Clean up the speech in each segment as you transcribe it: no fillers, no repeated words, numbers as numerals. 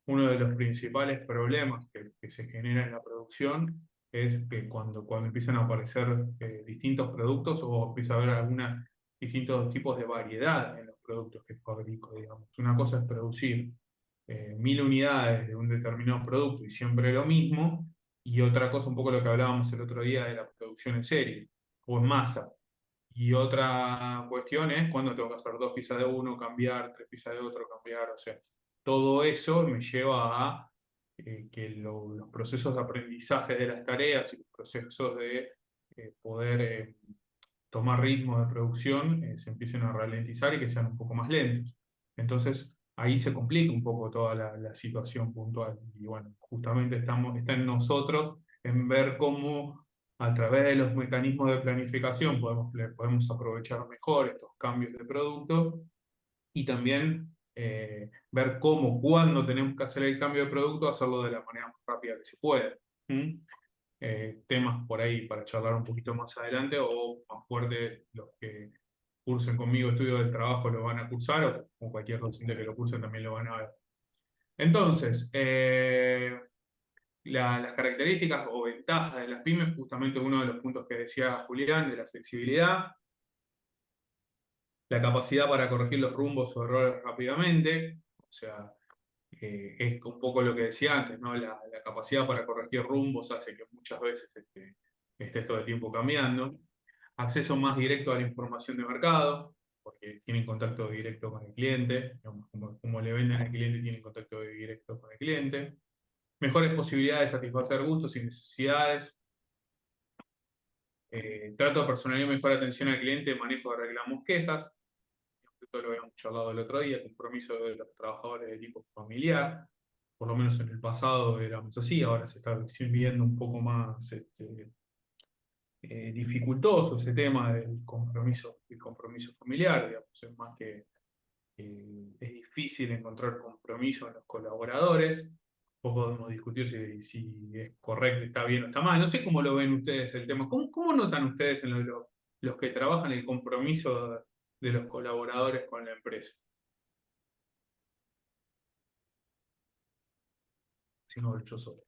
uno de los principales problemas que se genera en la producción es que cuando empiezan a aparecer distintos productos o empieza a haber distintos tipos de variedad en los productos que fabrico, digamos. Una cosa es producir 1000 unidades de un determinado producto y siempre lo mismo, y otra cosa, un poco lo que hablábamos el otro día de la producción en serie o en masa. Y otra cuestión es cuando tengo que hacer 2 piezas de uno, cambiar, 3 piezas de otro, cambiar. O sea, todo eso me lleva a que los procesos de aprendizaje de las tareas y los procesos de poder tomar ritmo de producción se empiecen a ralentizar y que sean un poco más lentos. Entonces, ahí se complica un poco toda la situación puntual. Y bueno, justamente está en nosotros en ver cómo a través de los mecanismos de planificación podemos aprovechar mejor estos cambios de producto y también ver cómo, cuando tenemos que hacer el cambio de producto, hacerlo de la manera más rápida que se puede. ¿Mm? Temas por ahí para charlar un poquito más adelante o más fuerte, los que cursen conmigo estudio del trabajo lo van a cursar o cualquier docente que lo curse también lo van a ver. Entonces, las características o ventajas de las pymes, justamente uno de los puntos que decía Julián, de la flexibilidad, la capacidad para corregir los rumbos o errores rápidamente, o sea, es un poco lo que decía antes, ¿no? La capacidad para corregir rumbos hace que muchas veces estés todo el tiempo cambiando. Acceso más directo a la información de mercado, porque tienen contacto directo con el cliente, digamos, como le venden al cliente, tienen contacto directo con el cliente. Mejores posibilidades de satisfacer gustos y necesidades. Trato personal y mejor atención al cliente, manejo de reclamos, quejas. Esto lo habíamos charlado el otro día, compromiso de los trabajadores de tipo familiar. Por lo menos en el pasado éramos así, ahora se está viendo un poco más dificultoso ese tema del compromiso familiar, digamos, es más que es difícil encontrar compromiso en los colaboradores. O podemos discutir si es correcto, está bien o está mal. No sé cómo lo ven ustedes el tema. ¿Cómo notan ustedes en los que trabajan el compromiso de los colaboradores con la empresa? Si no, yo solo.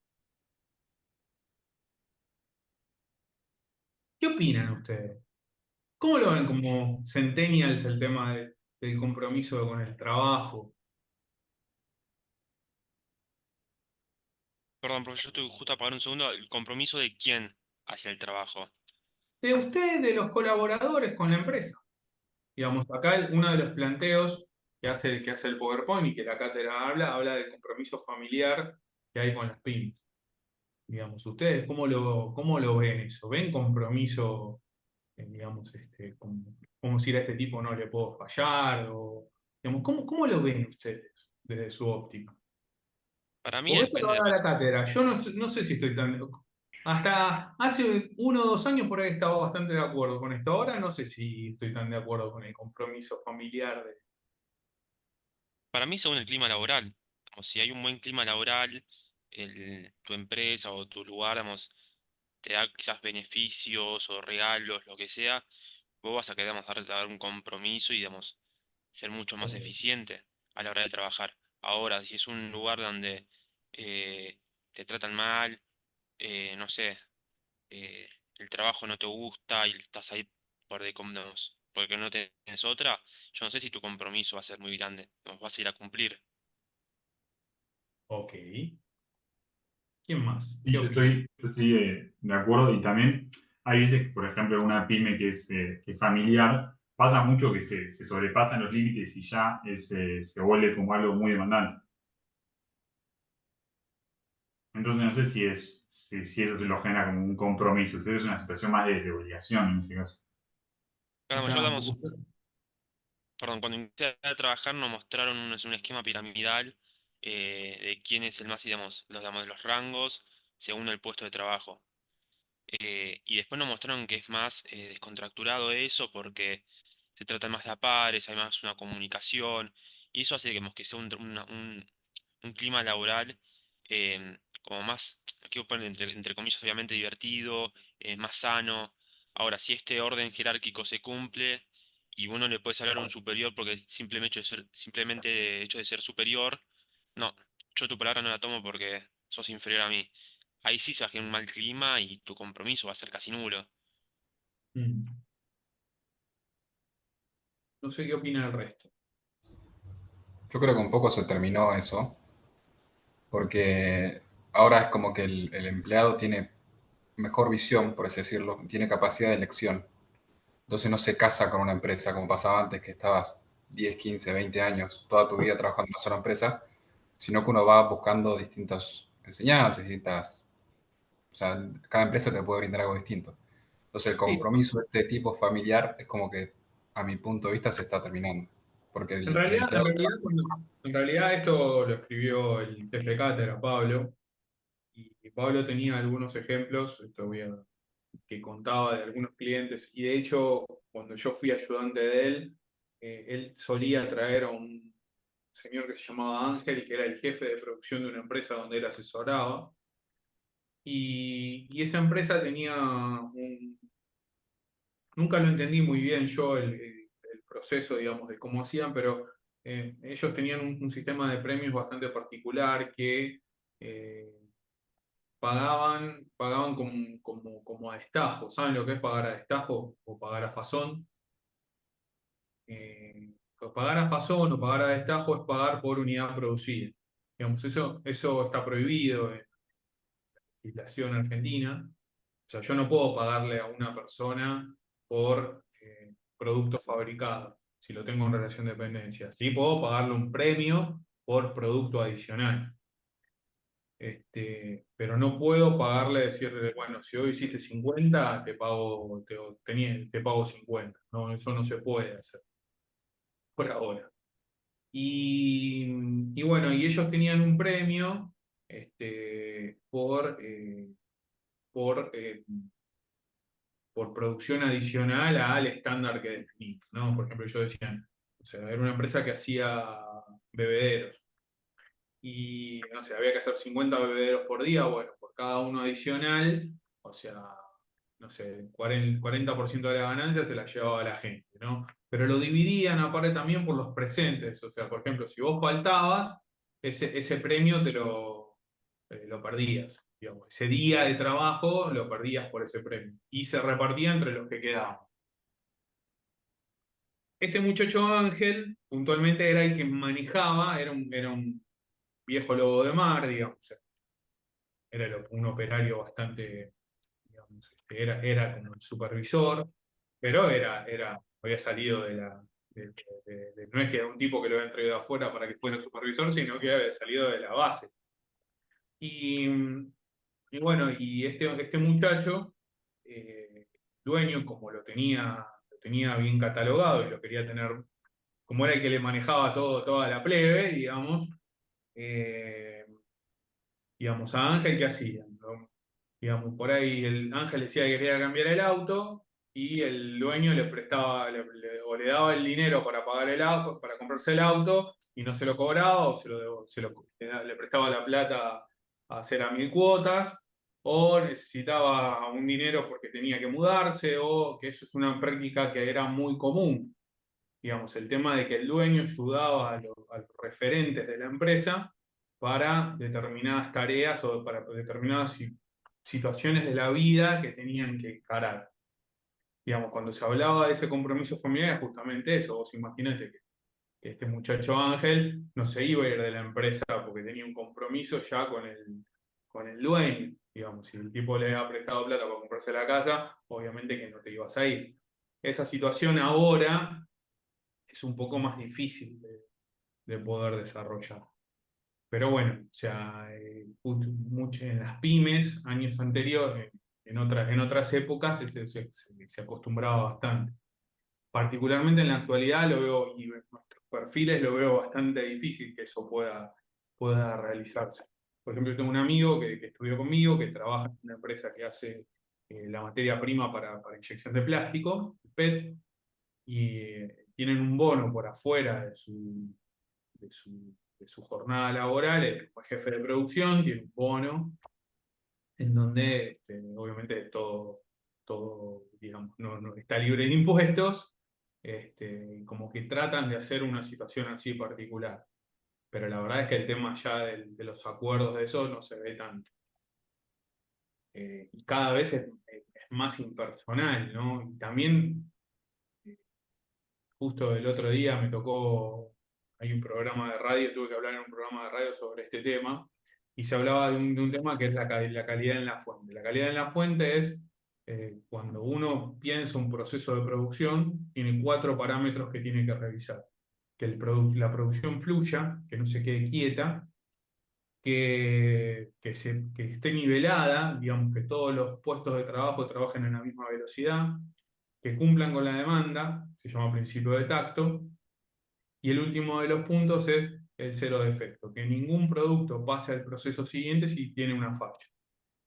¿Qué opinan ustedes? ¿Cómo lo ven como centennials el tema del compromiso con el trabajo? Perdón, profe, yo estoy justo a pagar un segundo. ¿El compromiso de quién hacia el trabajo? De ustedes, de los colaboradores con la empresa. Digamos, acá uno de los planteos que hace el PowerPoint y que la cátedra habla del compromiso familiar que hay con las pymes. Digamos, ¿ustedes cómo lo ven eso? ¿Ven compromiso, digamos, como si a este tipo no le puedo fallar? O, digamos, ¿cómo lo ven ustedes desde su óptica? Para mí Porque esto lo depende de la da la persona. cátedra. Yo no sé si estoy tan. Hasta hace 1 o 2 años por ahí estaba bastante de acuerdo con esto. Ahora no sé si estoy tan de acuerdo con el compromiso familiar de. Para mí, según el clima laboral. Como si hay un buen clima laboral, tu empresa o tu lugar, digamos, te da quizás beneficios o regalos, lo que sea, vos vas a querer digamos, dar un compromiso y digamos, ser mucho más Ok. eficiente a la hora de trabajar. Ahora, si es un lugar donde eh, te tratan mal, no sé, eh, el trabajo no te gusta y estás ahí digamos, porque no tienes otra, yo no sé si tu compromiso va a ser muy grande, nos vas a ir a cumplir. Ok. ¿Quién más? Y ¿Qué opina? yo estoy de acuerdo y también hay veces, por ejemplo, una pyme que es familiar, pasa mucho que se sobrepasan los límites y ya se vuelve como algo muy demandante. Entonces no sé si eso se lo genera como un compromiso. Ustedes es una situación más de obligación en ese caso. Claro, yo Esa, damos, perdón, cuando inicié a trabajar nos mostraron un esquema piramidal de quién es el más, digamos, de los rangos según el puesto de trabajo. Y después nos mostraron que es más descontracturado eso porque se trata más de a pares, hay más una comunicación, y eso hace que sea un clima laboral como más, quiero poner entre comillas, obviamente divertido, más sano. Ahora, si este orden jerárquico se cumple y uno le puede hablar a un superior porque simplemente hecho de ser superior, no. yo tu palabra no la tomo porque sos inferior a mí. Ahí sí se va a generar un mal clima y tu compromiso va a ser casi nulo. Mm. No sé qué opina el resto. Yo creo que un poco se terminó eso, porque ahora es como que el empleado tiene mejor visión, por así decirlo, tiene capacidad de elección. Entonces no se casa con una empresa como pasaba antes, que estabas 10, 15, 20 años, toda tu vida trabajando en una sola empresa, sino que uno va buscando distintas enseñanzas, distintas... O sea, cada empresa te puede brindar algo distinto. Entonces el Sí, compromiso de este tipo familiar es como que, a mi punto de vista, se está terminando. Porque el en empleado... realidad, en realidad esto lo escribió el jefe de cátedra, Pablo, y Pablo tenía algunos ejemplos, que contaba de algunos clientes, y de hecho, cuando yo fui ayudante de él, él solía traer a un señor que se llamaba Ángel, que era el jefe de producción de una empresa donde él asesoraba, y esa empresa tenía un... Nunca lo entendí muy bien yo el proceso, digamos, de cómo hacían, pero ellos tenían un sistema de premios bastante particular que eh, pagaban como a destajo. ¿Saben lo que es pagar a destajo o pagar a fazón? Pues pagar a fazón o pagar a destajo es pagar por unidad producida. Digamos, eso está prohibido en legislación argentina. O sea, yo no puedo pagarle a una persona por producto fabricado, si lo tengo en relación de dependencia. Sí puedo pagarle un premio por producto adicional. Pero no puedo pagarle, decirle, bueno, si hoy hiciste 50, te pago 50. No, eso no se puede hacer por ahora. Y bueno, y ellos tenían un premio por, eh, por producción adicional al estándar que definimos, ¿no? Por ejemplo, yo decía, o sea, era una empresa que hacía bebederos y, no sé, había que hacer 50 bebederos por día, bueno, por cada uno adicional, o sea, no sé, el 40% de la ganancia se la llevaba la gente, ¿no? Pero lo dividían aparte también por los presentes, o sea, por ejemplo, si vos faltabas, ese premio lo perdías, digamos, ese día de trabajo lo perdías por ese premio y se repartía entre los que quedaban. Este muchacho Ángel, puntualmente, era el que manejaba, era un viejo lobo de mar, digamos, era un operario bastante, digamos, era como el supervisor, pero había salido no es que era un tipo que lo había entregado afuera para que fuera supervisor, sino que había salido de la base. Y, y bueno, y este muchacho, dueño, como lo tenía bien catalogado y lo quería tener, como era el que le manejaba toda la plebe, eh, digamos, a Ángel, ¿qué hacía? ¿No? Digamos, por ahí el Ángel decía que quería cambiar el auto y el dueño le prestaba o le daba el dinero para pagar el auto, para comprarse el auto y no se lo cobraba o le prestaba la plata a hacer a 1000 cuotas o necesitaba un dinero porque tenía que mudarse o que eso es una práctica que era muy común. Digamos, el tema de que el dueño ayudaba a los referentes de la empresa para determinadas tareas o para determinadas situaciones de la vida que tenían que encarar. Digamos, cuando se hablaba de ese compromiso familiar, es justamente eso. Vos imaginate que este muchacho Ángel no se iba a ir de la empresa porque tenía un compromiso ya con el dueño. Digamos, si el tipo le había prestado plata para comprarse la casa, obviamente que no te ibas a ir. Esa situación ahora es un poco más difícil de poder desarrollar. Pero bueno, o sea, en las pymes, años anteriores, en otras épocas se acostumbraba bastante. Particularmente en la actualidad lo veo, y en nuestros perfiles lo veo bastante difícil que eso pueda realizarse. Por ejemplo, yo tengo un amigo que estudió conmigo, que trabaja en una empresa que hace la materia prima para inyección de plástico, PET, y tienen un bono por afuera de su jornada laboral. El jefe de producción tiene un bono en donde obviamente todo, digamos, no está libre de impuestos, como que tratan de hacer una situación así particular. pero la verdad es que el tema ya de los acuerdos de eso no se ve tanto. Y cada vez es más impersonal, ¿no? Y también, justo el otro día me tocó, hay un programa de radio, tuve que hablar en un programa de radio sobre este tema, y se hablaba de un tema que es la calidad en la fuente. La calidad en la fuente es cuando uno piensa un proceso de producción, tiene 4 parámetros que tiene que revisar. Que la producción fluya, que no se quede quieta, que esté nivelada, digamos que todos los puestos de trabajo trabajen en la misma velocidad, que cumplan con la demanda, se llama principio de tacto, y el último de los puntos es el cero defecto, que ningún producto pase al proceso siguiente si tiene una falla.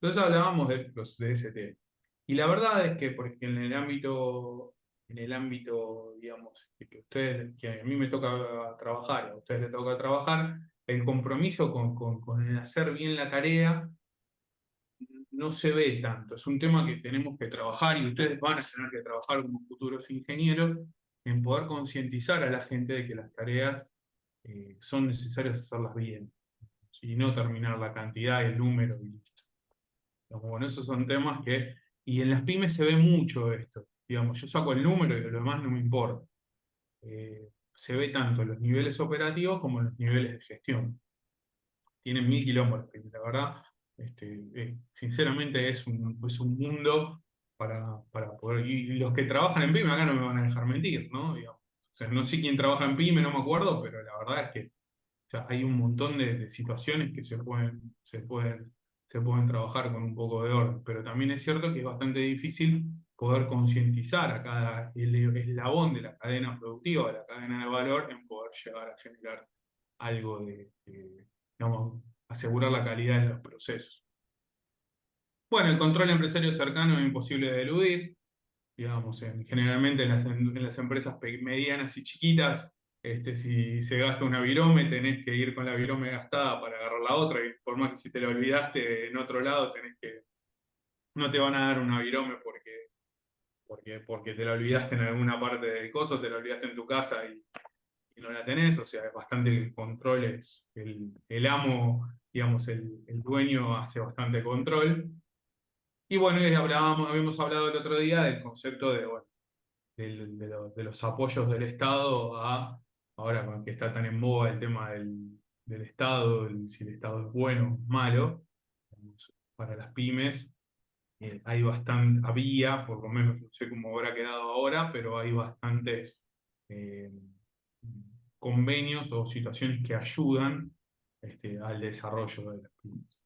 Entonces hablábamos de ese tema. Y la verdad es que, porque en el ámbito, digamos, que a mí me toca trabajar, a ustedes les toca trabajar, el compromiso con el hacer bien la tarea no se ve tanto. Es un tema que tenemos que trabajar y ustedes van a tener que trabajar como futuros ingenieros en poder concientizar a la gente de que las tareas son necesarias hacerlas bien, y no terminar la cantidad, el número y listo. Digamos, bueno, esos son temas que... Y en las pymes se ve mucho esto. Digamos, yo saco el número y lo demás no me importa. Se ve tanto en los niveles operativos como en los niveles de gestión. Tienen 1000 kilómetros, la verdad. Sinceramente es un mundo para poder... Y los que trabajan en pyme acá no me van a dejar mentir, ¿no? Digamos, o sea, no sé quién trabaja en pyme, no me acuerdo, pero la verdad es que o sea, hay un montón de situaciones que se pueden trabajar con un poco de orden, pero también es cierto que es bastante difícil poder concientizar a cada eslabón de la cadena productiva, de la cadena de valor, en poder llegar a generar algo digamos, asegurar la calidad de los procesos. Bueno, el control empresario cercano es imposible de eludir. Digamos, generalmente en las empresas medianas y chiquitas, si se gasta una virome, tenés que ir con la virome gastada para agarrar la otra, y por más que si te la olvidaste en otro lado, no te van a dar una virome porque te la olvidaste en alguna parte del coso, te la olvidaste en tu casa y no la tenés. O sea, es bastante control, el amo, digamos, el dueño hace bastante control. Y bueno, habíamos hablado el otro día del concepto bueno, de los apoyos del Estado ahora con que está tan en boga el tema del Estado, si el Estado es bueno o malo, digamos, para las pymes. Por lo menos no sé cómo habrá quedado ahora, pero hay bastantes eh, convenios o situaciones que ayudan al desarrollo de las pymes.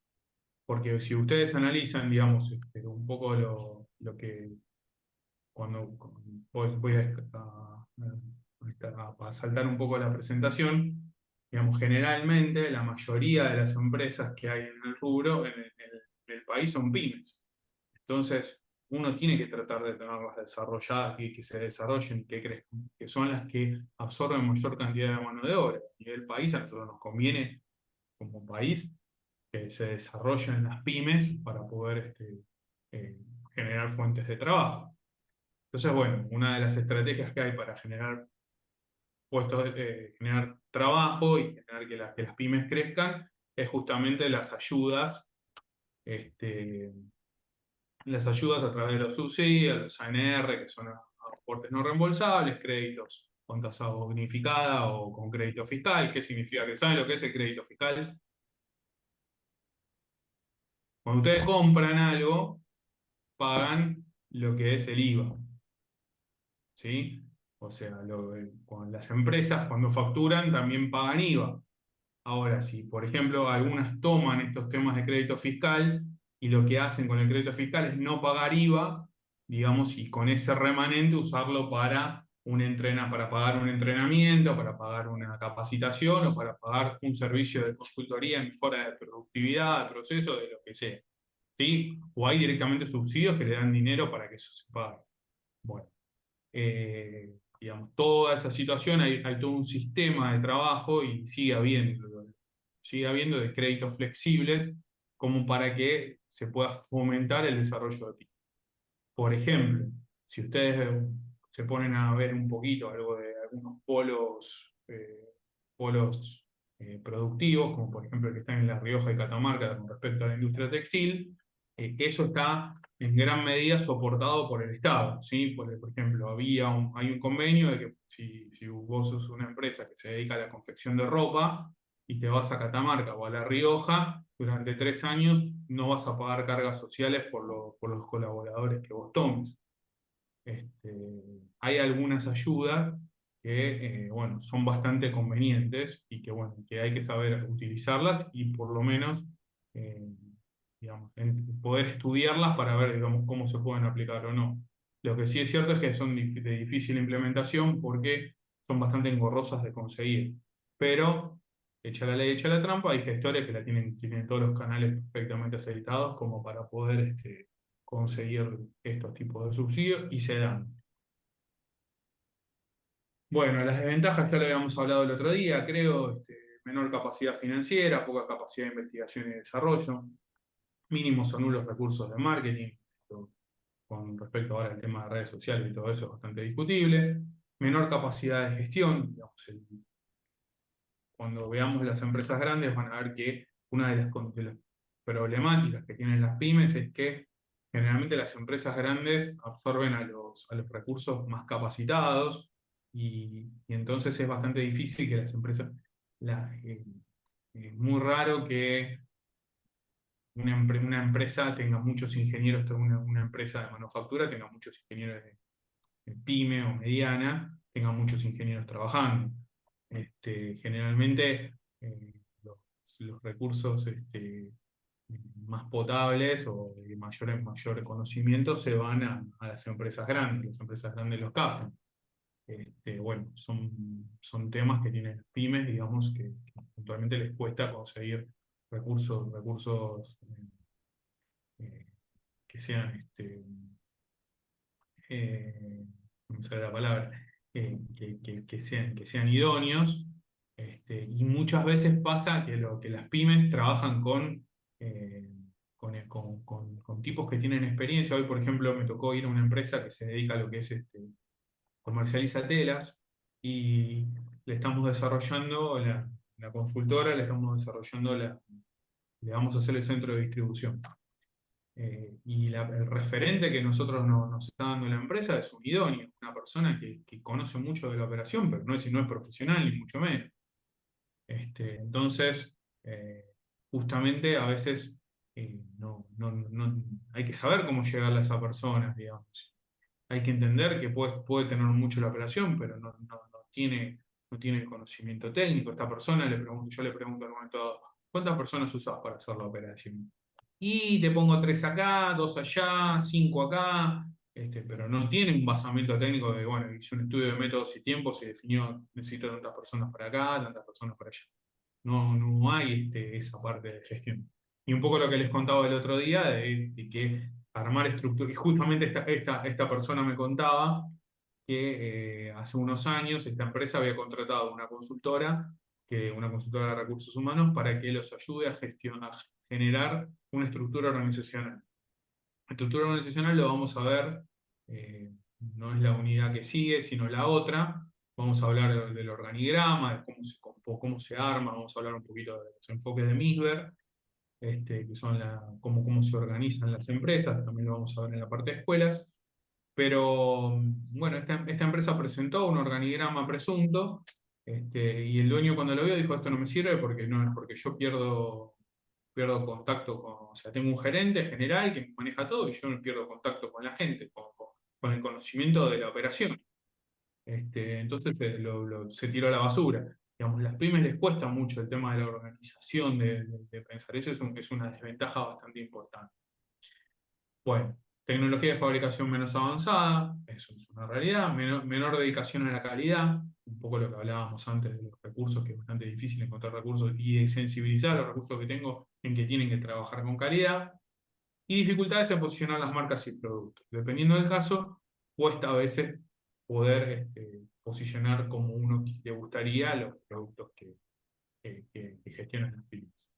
Porque si ustedes analizan, digamos, un poco lo que cuando voy a saltar un poco la presentación, digamos, generalmente la mayoría de las empresas que hay en el rubro, en el país, son pymes. Entonces, uno tiene que tratar de tenerlas desarrolladas y que se desarrollen y que crezcan, que son las que absorben mayor cantidad de mano de obra. Y el país, a nosotros nos conviene, como país, que se desarrollen las pymes para poder eh, generar fuentes de trabajo. Entonces, bueno, una de las estrategias que hay para generar generar trabajo y generar que las pymes crezcan es justamente este, las ayudas a través de los subsidios, los ANR, que son aportes no reembolsables, créditos con tasa bonificada o con crédito fiscal. ¿Qué significa? ¿Saben lo que es el crédito fiscal? Cuando ustedes compran algo, pagan lo que es el IVA. ¿Sí? O sea, las empresas cuando facturan también pagan IVA. Ahora, si por ejemplo algunas toman estos temas de crédito fiscal y lo que hacen con el crédito fiscal es no pagar IVA, digamos, y con ese remanente usarlo para pagar un entrenamiento, para pagar una capacitación o para pagar un servicio de consultoría en mejora de productividad, de proceso, de lo que sea. ¿Sí? O hay directamente subsidios que le dan dinero para que eso se pague. Bueno, digamos, toda esa situación, hay todo un sistema de trabajo y sigue habiendo de créditos flexibles como para que se pueda fomentar el desarrollo de pymes. Por ejemplo, si ustedes se ponen a ver un poquito algo de algunos polos productivos, como por ejemplo el que están en La Rioja y Catamarca con respecto a la industria textil, eso está en gran medida soportado por el Estado, ¿sí? Por ejemplo, hay un convenio de que si vos sos una empresa que se dedica a la confección de ropa y te vas a Catamarca o a La Rioja, durante 3 años no vas a pagar cargas sociales por los colaboradores que vos tomes. Hay algunas ayudas que bueno, son bastante convenientes y que, bueno, que hay que saber utilizarlas y por lo menos eh, digamos, poder estudiarlas para ver, digamos, cómo se pueden aplicar o no. Lo que sí es cierto es que son de difícil implementación porque son bastante engorrosas de conseguir. Pero, hecha la ley, hecha la trampa, hay gestores que tienen todos los canales perfectamente aceitados como para poder conseguir estos tipos de subsidios y se dan. Bueno, las desventajas ya lo habíamos hablado el otro día, creo, menor capacidad financiera, poca capacidad de investigación y desarrollo, mínimos o nulos recursos de marketing, con respecto ahora al tema de redes sociales y todo eso es bastante discutible, menor capacidad de gestión, digamos, cuando veamos las empresas grandes van a ver que una de las problemáticas que tienen las pymes es que generalmente las empresas grandes absorben a los recursos más capacitados y entonces es bastante difícil que las empresas, es muy raro que una empresa tenga muchos ingenieros, una empresa de manufactura tenga muchos ingenieros de pyme o mediana, tenga muchos ingenieros trabajando. Generalmente los recursos más potables o de mayor conocimiento se van a las empresas grandes los captan. Bueno, son temas que tienen las pymes, digamos, que puntualmente les cuesta conseguir recursos que sean, no me sale la palabra, que sean idóneos, y muchas veces pasa que las pymes trabajan eh, con tipos que tienen experiencia. Hoy, por ejemplo, me tocó ir a una empresa que se dedica a lo que es comercializa telas y le estamos desarrollando la consultora, le estamos desarrollando le vamos a hacer el centro de distribución. Y el referente que nosotros nos está dando la empresa es un idóneo, una persona que conoce mucho de la operación, pero no es profesional, ni mucho menos. Entonces, justamente a veces hay que saber cómo llegarle a esa persona, digamos. Hay que entender que puede tener mucho la operación, pero no tiene el conocimiento técnico. Esta persona, yo le pregunto al momento dado, ¿cuántas personas usás para hacer la operación? Y te pongo 3 acá, 2 allá, 5 acá, pero no tiene un basamento técnico de, bueno, hice un estudio de métodos y tiempos y definió, necesito tantas personas para acá, tantas personas para allá. No hay esa parte de gestión. Y un poco lo que les contaba el otro día, de que armar estructura, y justamente esta persona me contaba que hace unos años esta empresa había contratado una consultora de recursos humanos, para que los ayude a gestionar, a generar una estructura organizacional. La estructura organizacional lo vamos a ver, no es la unidad que sigue, sino la otra. Vamos a hablar del organigrama, de cómo se arma, vamos a hablar un poquito de los enfoques de Misber, que son cómo se organizan las empresas, también lo vamos a ver en la parte de escuelas. Pero bueno, esta empresa presentó un organigrama presunto, y el dueño cuando lo vio dijo, esto no me sirve porque yo pierdo contacto o sea, tengo un gerente general que maneja todo y yo no pierdo contacto con la gente, con el conocimiento de la operación. Entonces se tiró a la basura. Digamos, las pymes les cuesta mucho el tema de la organización, de pensar. Eso es una desventaja bastante importante. Bueno, tecnología de fabricación menos avanzada, eso es una realidad, menor dedicación a la calidad, un poco lo que hablábamos antes de los recursos, que es bastante difícil encontrar recursos y de sensibilizar los recursos que tengo en que tienen que trabajar con calidad, y dificultades en posicionar las marcas y productos. Dependiendo del caso, cuesta a veces poder posicionar como uno le gustaría los productos que gestionan las pymes.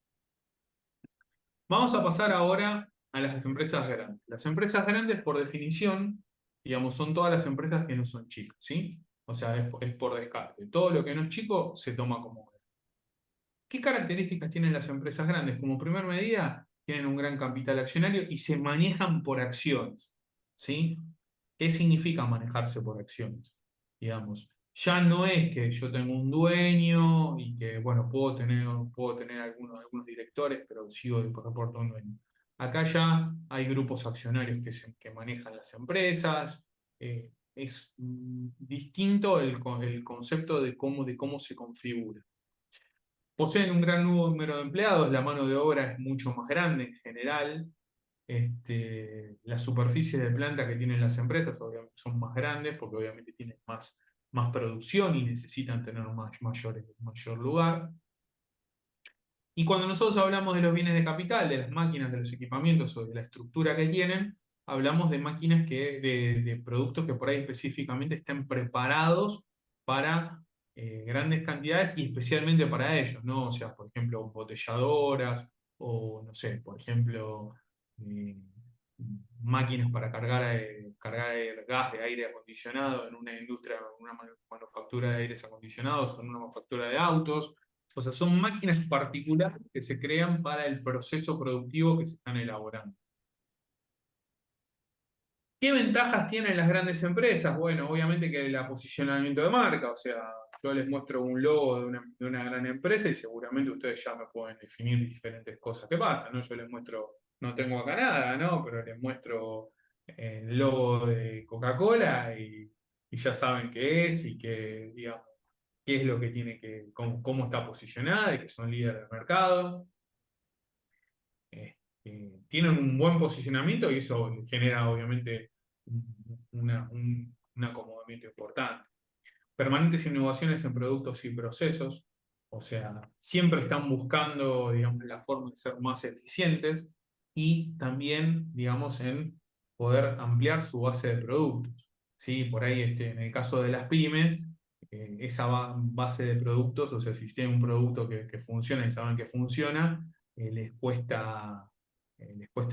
Vamos a pasar ahora a las empresas grandes. Las empresas grandes, por definición, digamos, son todas las empresas que no son chicas, ¿sí? O sea, es por descarte. Todo lo que no es chico se toma como grande. ¿Qué características tienen las empresas grandes? Como primer medida, tienen un gran capital accionario y se manejan por acciones, ¿sí? ¿Qué significa manejarse por acciones? Digamos, ya no es que yo tengo un dueño y que, bueno, puedo tener algunos directores, pero sigo de reporto a un dueño. Acá ya hay grupos accionarios que manejan las empresas. Es distinto el concepto de cómo se configura. Poseen un gran número de empleados, la mano de obra es mucho más grande en general. La superficie de planta que tienen las empresas obviamente son más grandes porque obviamente tienen más producción y necesitan tener mayor lugar. Y cuando nosotros hablamos de los bienes de capital, de las máquinas, de los equipamientos o de la estructura que tienen, hablamos de máquinas de productos que por ahí específicamente estén preparados para grandes cantidades y especialmente para ellos, ¿no? O sea, por ejemplo, embotelladoras o, no sé, por ejemplo, eh, máquinas para cargar gas de aire acondicionado en una industria, en una manufactura de aires acondicionados o en una manufactura de autos. O sea, son máquinas particulares que se crean para el proceso productivo que se están elaborando. ¿Qué ventajas tienen las grandes empresas? Bueno, obviamente que el posicionamiento de marca, o sea, yo les muestro un logo de una gran empresa y seguramente ustedes ya me pueden definir diferentes cosas que pasan, ¿no? Yo les muestro, no tengo acá nada, ¿no? Pero les muestro el logo de Coca-Cola y ya saben qué es y digamos, qué es lo que cómo está posicionada y que son líderes del mercado. Tienen un buen posicionamiento y eso genera obviamente un acomodamiento importante. Permanentes innovaciones en productos y procesos, o sea, siempre están buscando, digamos, la forma de ser más eficientes y también, digamos, en poder ampliar su base de productos. ¿Sí? Por ahí, en el caso de las pymes, esa base de productos, o sea, si tienen un producto que funciona y saben que funciona, les cuesta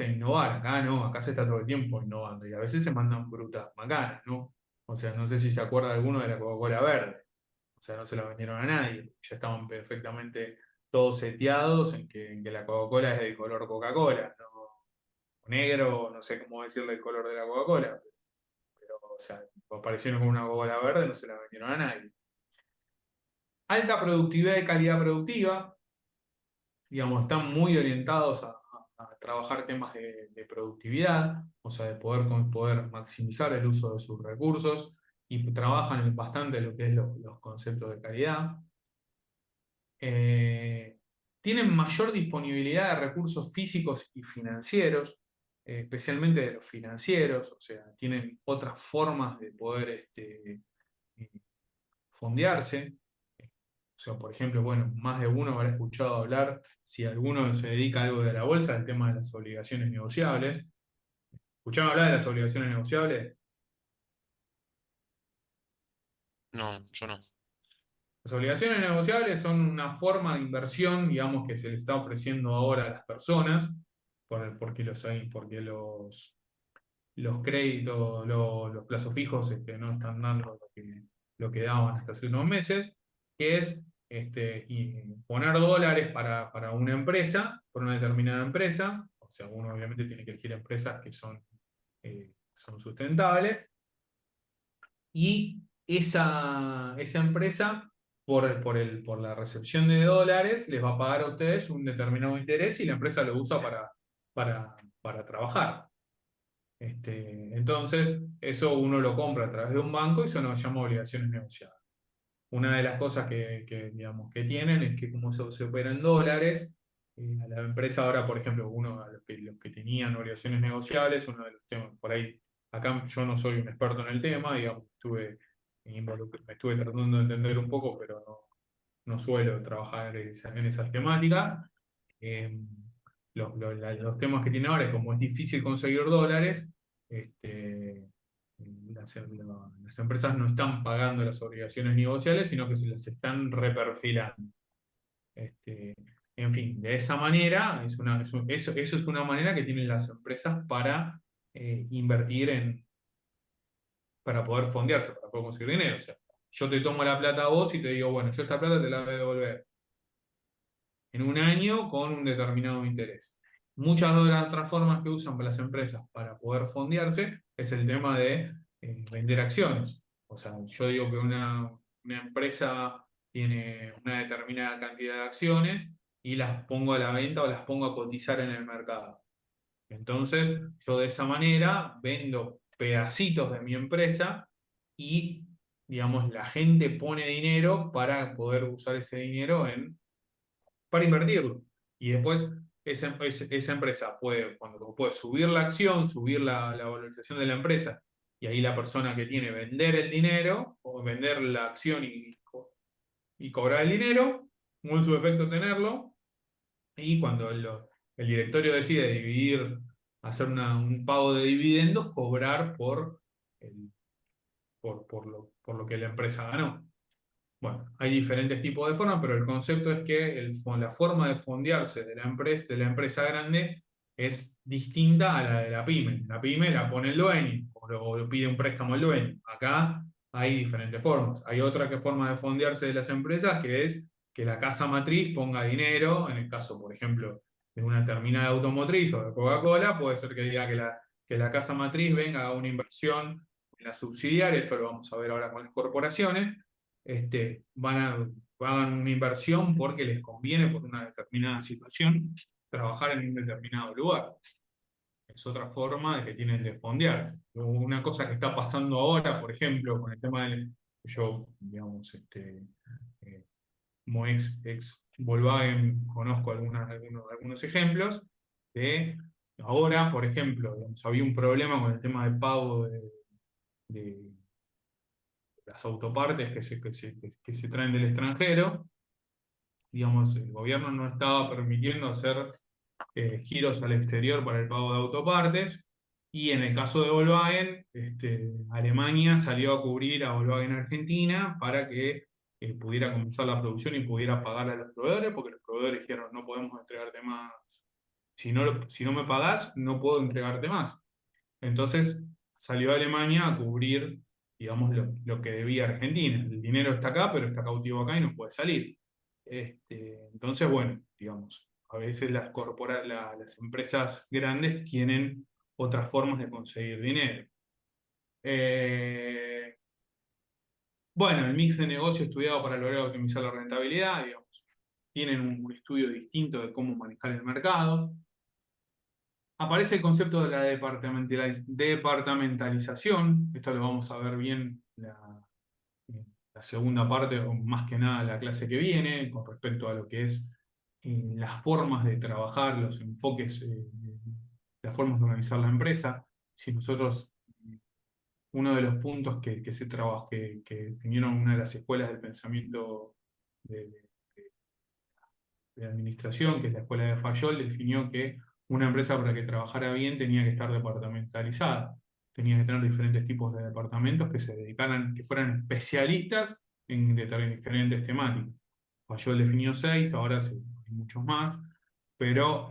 innovar. Acá no, acá se está todo el tiempo innovando y a veces se mandan brutas macanas, ¿no? O sea, no sé si se acuerda alguno de la Coca-Cola verde. O sea, no se la vendieron a nadie. Ya estaban perfectamente todos seteados en que la Coca-Cola es del color Coca-Cola, ¿no? Negro, no sé cómo decirle el color de la Coca-Cola. Pero, o sea, aparecieron con una Coca-Cola verde, no se la vendieron a nadie. Alta productividad y calidad productiva. Digamos, están muy orientados a trabajar temas de productividad, o sea, de poder maximizar el uso de sus recursos y trabajan bastante lo que es los conceptos de calidad. Tienen mayor disponibilidad de recursos físicos y financieros, especialmente de los financieros, o sea, tienen otras formas de poder eh, fondearse. O sea, por ejemplo, bueno, más de uno habrá escuchado hablar, si alguno se dedica a algo de la bolsa, el tema de las obligaciones negociables. ¿Escucharon hablar de las obligaciones negociables? No, yo no. Las obligaciones negociables son una forma de inversión, digamos, que se le está ofreciendo ahora a las personas, porque los créditos, los plazos fijos no están dando lo que daban hasta hace unos meses, que es poner dólares para una empresa, por una determinada empresa. O sea, uno obviamente tiene que elegir empresas que son sustentables, y esa empresa, por la recepción de dólares, les va a pagar a ustedes un determinado interés y la empresa lo usa para trabajar. Entonces, eso uno lo compra a través de un banco y eso nos llama obligaciones negociadas. Una de las cosas digamos, que tienen es que como se opera en dólares, a la empresa ahora, por ejemplo, los que tenían obligaciones negociables, uno de los temas, por ahí, acá yo no soy un experto en el tema, digamos, me estuve tratando de entender un poco, pero no suelo trabajar en esas temáticas. Eh, los temas que tiene ahora es como es difícil conseguir dólares, las empresas no están pagando las obligaciones negociables, sino que se las están reperfilando. Este, en fin, de esa manera, eso es una manera que tienen las empresas para invertir para poder fondearse, para poder conseguir dinero. O sea, yo te tomo la plata a vos y te digo, bueno, yo esta plata te la voy a devolver en un año con un determinado interés. Muchas de las otras formas que usan las empresas para poder fondearse es el tema de vender acciones. O sea, yo digo que una empresa tiene una determinada cantidad de acciones y las pongo a la venta o las pongo a cotizar en el mercado. Entonces, yo de esa manera vendo pedacitos de mi empresa y, digamos, la gente pone dinero para poder usar ese dinero para invertirlo. Y después esa empresa puede subir la acción, subir la valorización de la empresa, y ahí la persona que tiene vender el dinero o vender la acción y cobrar el dinero, o en su defecto tenerlo, y cuando el directorio decide dividir, hacer un pago de dividendos, cobrar por lo que la empresa ganó. Bueno, hay diferentes tipos de formas, pero el concepto es que la forma de fondearse de la empresa grande es distinta a la de la pyme. La pyme la pone el dueño o lo pide un préstamo el dueño. Acá hay diferentes formas. Hay otra forma de fondearse de las empresas, que es que la casa matriz ponga dinero. En el caso, por ejemplo, de una terminal automotriz o de Coca-Cola, puede ser que diga que la casa matriz venga a una inversión en la subsidiaria. Esto lo vamos a ver ahora con las corporaciones. Hagan una inversión porque les conviene por una determinada situación trabajar en un determinado lugar. Es otra forma de que tienen de fondearse. Una cosa que está pasando ahora, por ejemplo, con el tema del, yo, digamos, como ex Volkswagen, conozco algunos ejemplos de ahora, por ejemplo, digamos, había un problema con el tema de pago de las autopartes que se traen del extranjero. Digamos, el gobierno no estaba permitiendo hacer giros al exterior para el pago de autopartes, y en el caso de Volkswagen, Alemania salió a cubrir a Volkswagen Argentina para que pudiera comenzar la producción y pudiera pagar a los proveedores, porque los proveedores dijeron: no podemos entregarte más, si no me pagás, no puedo entregarte más. Entonces salió Alemania a cubrir, digamos, lo que debía Argentina. El dinero está acá, pero está cautivo acá y no puede salir. Entonces, bueno, digamos, a veces las empresas grandes tienen otras formas de conseguir dinero. Bueno, el mix de negocio estudiado para lograr optimizar la rentabilidad, digamos, tienen un estudio distinto de cómo manejar el mercado. Aparece el concepto de la departamentalización. Esto lo vamos a ver bien la segunda parte, o más que nada la clase que viene, con respecto a lo que es las formas de trabajar, los enfoques, las formas de organizar la empresa. Si nosotros, uno de los puntos que definieron una de las escuelas del pensamiento de, de administración, que es la escuela de Fayol, definió que una empresa, para que trabajara bien, tenía que estar departamentalizada. Tenía que tener diferentes tipos de departamentos que se dedicaran, que fueran especialistas en diferentes temáticas. Fayol definió 6, ahora hay muchos más, pero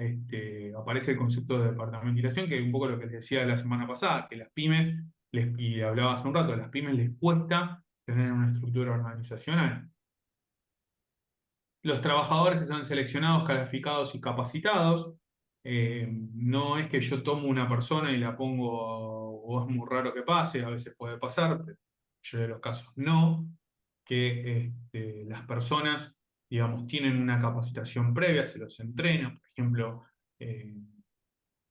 aparece el concepto de departamentalización, que es un poco lo que les decía la semana pasada, que las pymes, y hablaba hace un rato, a las pymes les cuesta tener una estructura organizacional. Los trabajadores son seleccionados, calificados y capacitados. No es que yo tomo una persona y la pongo, o es muy raro que pase, a veces puede pasar, pero yo de los casos no, que las personas, digamos, tienen una capacitación previa, se los entrena. Por ejemplo, en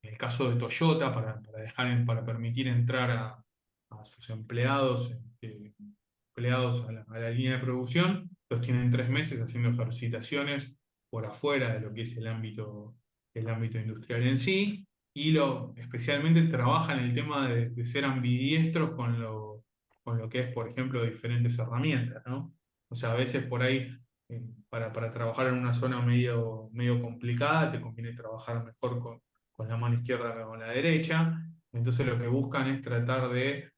el caso de Toyota, para permitir entrar a sus empleados, empleados a la línea de producción, los tienen 3 meses haciendo ejercitaciones por afuera de lo que es el ámbito industrial en sí, y especialmente trabajan el tema de ser ambidiestros con lo que es, por ejemplo, diferentes herramientas, ¿no? O sea, a veces por ahí, para trabajar en una zona medio complicada, te conviene trabajar mejor con la mano izquierda que con la derecha. Entonces lo que buscan es tratar de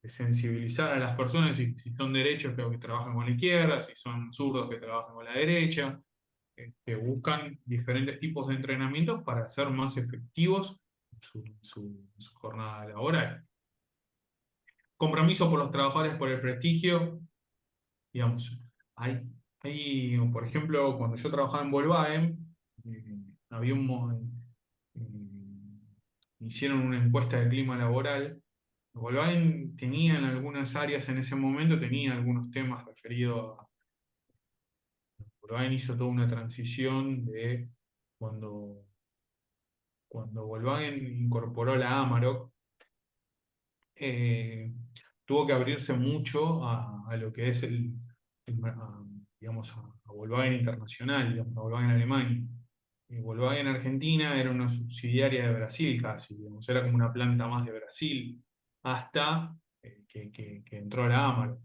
sensibilizar a las personas, si son derechos que trabajan con la izquierda, si son zurdos que trabajan con la derecha, que buscan diferentes tipos de entrenamientos para ser más efectivos en su jornada laboral. Compromiso por los trabajadores por el prestigio, digamos, hay ahí, por ejemplo, cuando yo trabajaba en Volkswagen, había hicieron una encuesta de clima laboral. Volkswagen tenía en algunas áreas en ese momento, tenía algunos temas referidos a... Volkswagen hizo toda una transición de cuando, cuando Volkswagen incorporó la Amarok, eh, tuvo que abrirse mucho a lo que es digamos, a Volkswagen Internacional, digamos, a Volkswagen Alemania. Volkswagen Argentina era una subsidiaria de Brasil casi, digamos, era como una planta más de Brasil, hasta que entró la Amarok.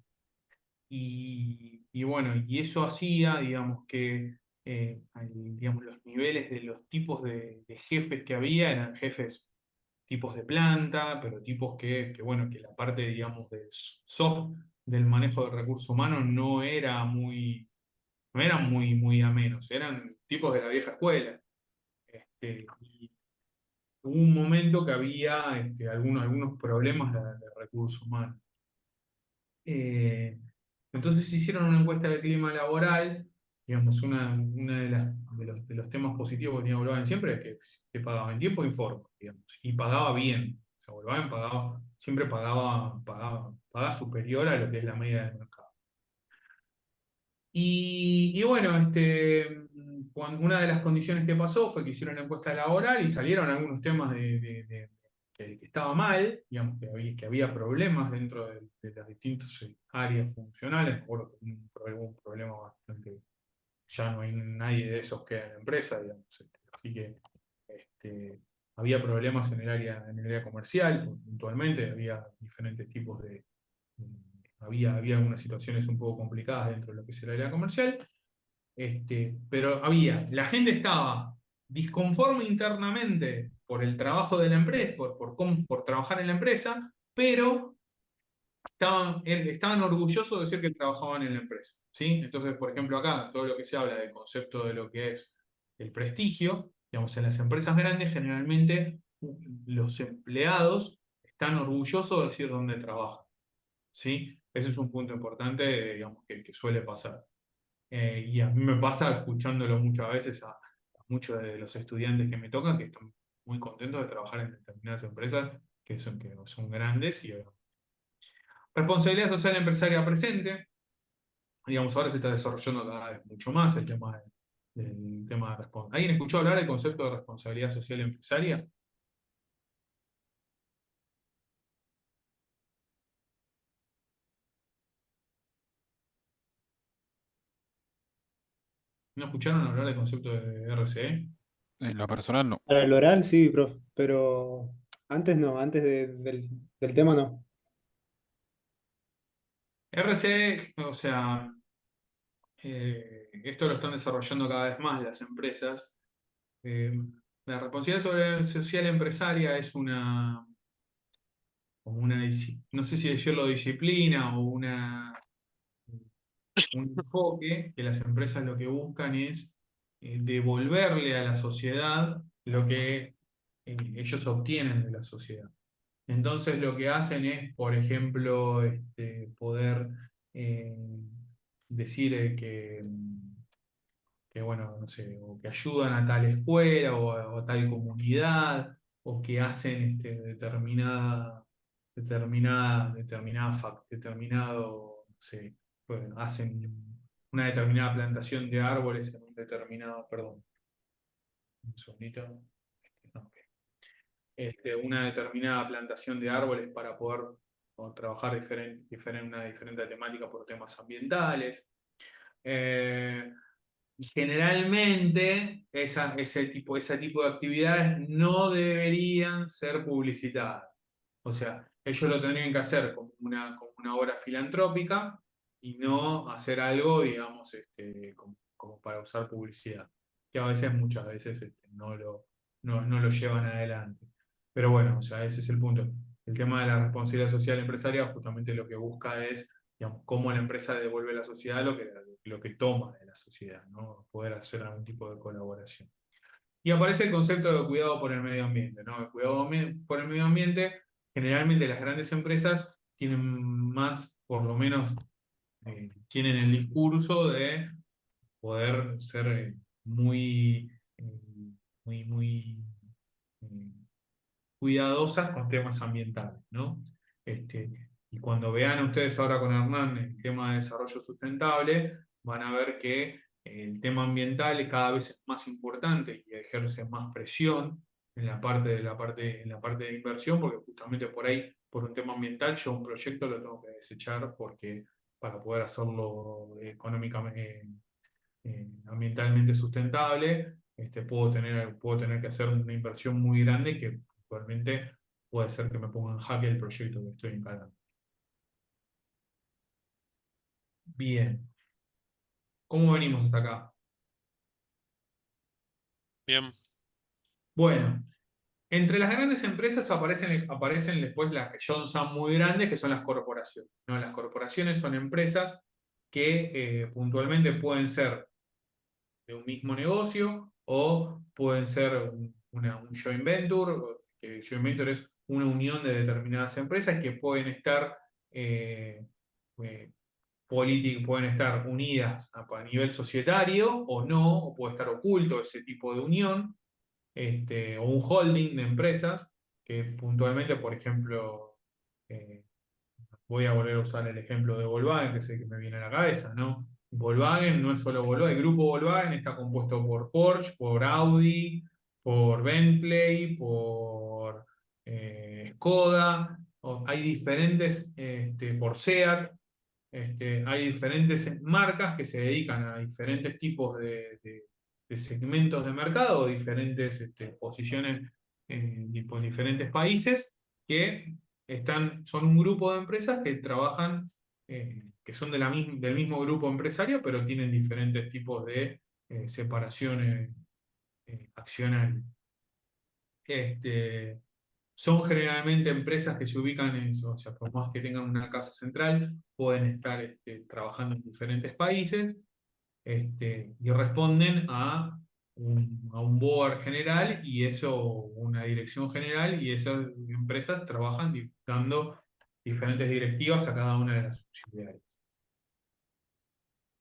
Y bueno, y eso hacía, digamos, que digamos, los niveles de los tipos de jefes que había eran jefes tipos de planta, pero tipos bueno, que la parte, digamos, de soft del manejo de recursos humanos no eran muy amenos, eran tipos de la vieja escuela. Y hubo un momento que había algunos problemas de recursos humanos. Entonces hicieron una encuesta de clima laboral, digamos, una de los temas positivos que tenía Volkswagen siempre es que pagaba en tiempo y en forma, digamos, y pagaba bien. O sea, Volkswagen siempre pagaba superior a lo que es la media del mercado. Y bueno, una de las condiciones que pasó fue que hicieron la encuesta laboral y salieron algunos temas que estaba mal, digamos, que había problemas dentro de las distintas áreas funcionales. Me acuerdo que hubo un problema bastante, ya no hay nadie de esos que en la empresa, digamos. Así que había problemas en el área comercial, puntualmente, había diferentes tipos había algunas situaciones un poco complicadas dentro de lo que es el área comercial. Pero la gente estaba disconforme internamente por el trabajo de la empresa, por trabajar en la empresa, pero estaban orgullosos de decir que trabajaban en la empresa, ¿sí? Entonces, por ejemplo, acá, todo lo que se habla del concepto de lo que es el prestigio, digamos, en las empresas grandes, generalmente los empleados están orgullosos de decir dónde trabajan, ¿sí? Ese es un punto importante, digamos, que suele pasar. Y a mí me pasa escuchándolo muchas veces a muchos de los estudiantes que me tocan, que están muy contentos de trabajar en determinadas empresas que son grandes. Responsabilidad social empresaria presente, digamos, ahora se está desarrollando cada vez mucho más el tema del tema de responsabilidad. ¿Alguien escuchó hablar del concepto de responsabilidad social empresaria? ¿No escucharon hablar del concepto de RCE? En lo personal, no. Para el oral sí, prof, pero antes no, antes del tema no. RCE, o sea, esto lo están desarrollando cada vez más las empresas. Eh, la responsabilidad social empresaria es como no sé si decirlo disciplina o un enfoque que las empresas lo que buscan es devolverle a la sociedad lo que ellos obtienen de la sociedad. Entonces lo que hacen es, por ejemplo, poder eh, decir que, bueno, no sé, o que ayudan a tal escuela o a tal comunidad, o que hacen determinado, no sé, bueno, hacen una determinada plantación de árboles en un determinado, perdón, un segundito. No, ok. Una determinada plantación de árboles para poder trabajar una diferente temática por temas ambientales. Eh, Generalmente ese tipo de actividades no deberían ser publicitadas. O sea, ellos lo tendrían que hacer como una obra filantrópica y no hacer algo, digamos, como para usar publicidad, que muchas veces no lo llevan adelante. Pero bueno, o sea, ese es el punto. El tema de la responsabilidad social empresarial justamente lo que busca es, digamos, cómo la empresa devuelve a la sociedad lo que toma de la sociedad, ¿no? Poder hacer algún tipo de colaboración. Y aparece el concepto de cuidado por el medio ambiente, ¿no? El cuidado por el medio ambiente, generalmente las grandes empresas tienen más, por lo menos, tienen el discurso de poder ser muy, muy eh, cuidadosas con temas ambientales, ¿no? Y cuando vean ustedes ahora con Hernán el tema de desarrollo sustentable, van a ver que el tema ambiental cada vez es más importante y ejerce más presión en la parte de inversión, porque justamente por ahí, por un tema ambiental, yo un proyecto lo tengo que desechar porque para poder hacerlo económicamente, ambientalmente sustentable, puedo tener que hacer una inversión muy grande que actualmente puede ser que me ponga en jaque el proyecto que estoy encarando. Bien, ¿cómo venimos hasta acá? Bien, Bueno, entre las grandes empresas aparecen después las que son muy grandes, que son las corporaciones, ¿no? Las corporaciones son empresas que puntualmente pueden ser de un mismo negocio o pueden ser un joint venture, que joint venture es una unión de determinadas empresas que pueden estar, eh, pueden estar unidas a nivel societario o no, o puede estar oculto ese tipo de unión, o un holding de empresas que puntualmente, por ejemplo, eh, voy a volver a usar el ejemplo de Volkswagen, que es el que me viene a la cabeza, ¿no? Volkswagen no es solo Volkswagen, el grupo Volkswagen está compuesto por Porsche, por Audi, por Bentley, por Skoda, hay diferentes, por SEAT, hay diferentes marcas que se dedican a diferentes tipos de segmentos de mercado, diferentes posiciones por diferentes países, que son un grupo de empresas que trabajan, que son del mismo grupo empresario, pero tienen diferentes tipos de separaciones accionarias. Son generalmente empresas que se ubican en eso, o sea, por más que tengan una casa central, pueden estar trabajando en diferentes países, y responden a un board general y eso, una dirección general, y esas empresas trabajan dando diferentes directivas a cada una de las subsidiarias.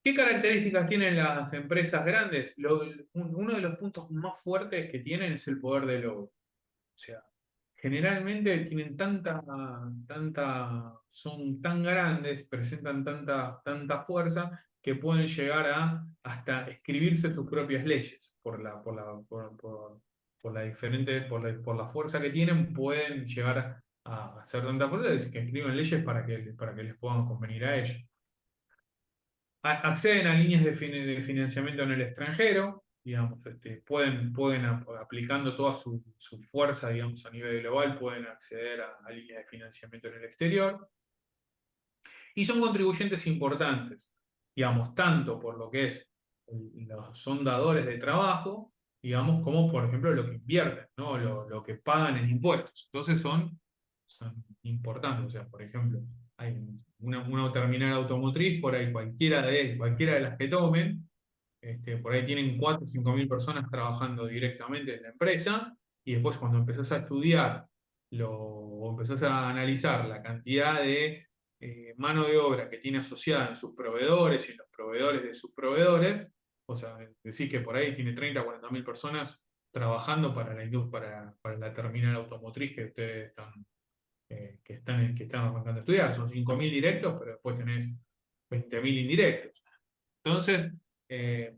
¿Qué características tienen las empresas grandes? Uno de los puntos más fuertes que tienen es el poder del lobby. O sea, generalmente tienen son tan grandes, presentan tanta fuerza que pueden llegar a hasta escribirse sus propias leyes por la diferente, por la fuerza que tienen, pueden llegar a hacer tanta fuerza que escriben leyes para que les puedan convenir a ellos. Acceden a líneas de financiamiento en el extranjero, digamos, aplicando toda su fuerza, digamos, a nivel global, pueden acceder a líneas de financiamiento en el exterior. Y son contribuyentes importantes, digamos, tanto por lo que es son dadores de trabajo, digamos, como por ejemplo lo que invierten, ¿no? Lo que pagan en impuestos. Entonces son importantes. O sea, por ejemplo, hay una terminal automotriz, por ahí cualquiera de las que tomen, por ahí tienen 4 o 5 mil personas trabajando directamente en la empresa, y después cuando empezás a estudiar o empezás a analizar la cantidad de mano de obra que tiene asociada en sus proveedores y en los proveedores de sus proveedores, o sea, decir que por ahí tiene 30 o 40 mil personas trabajando para la industria, para la terminal automotriz que ustedes están arrancando a estudiar. Son 5 mil directos, pero después tenés 20 mil indirectos. Entonces, eh,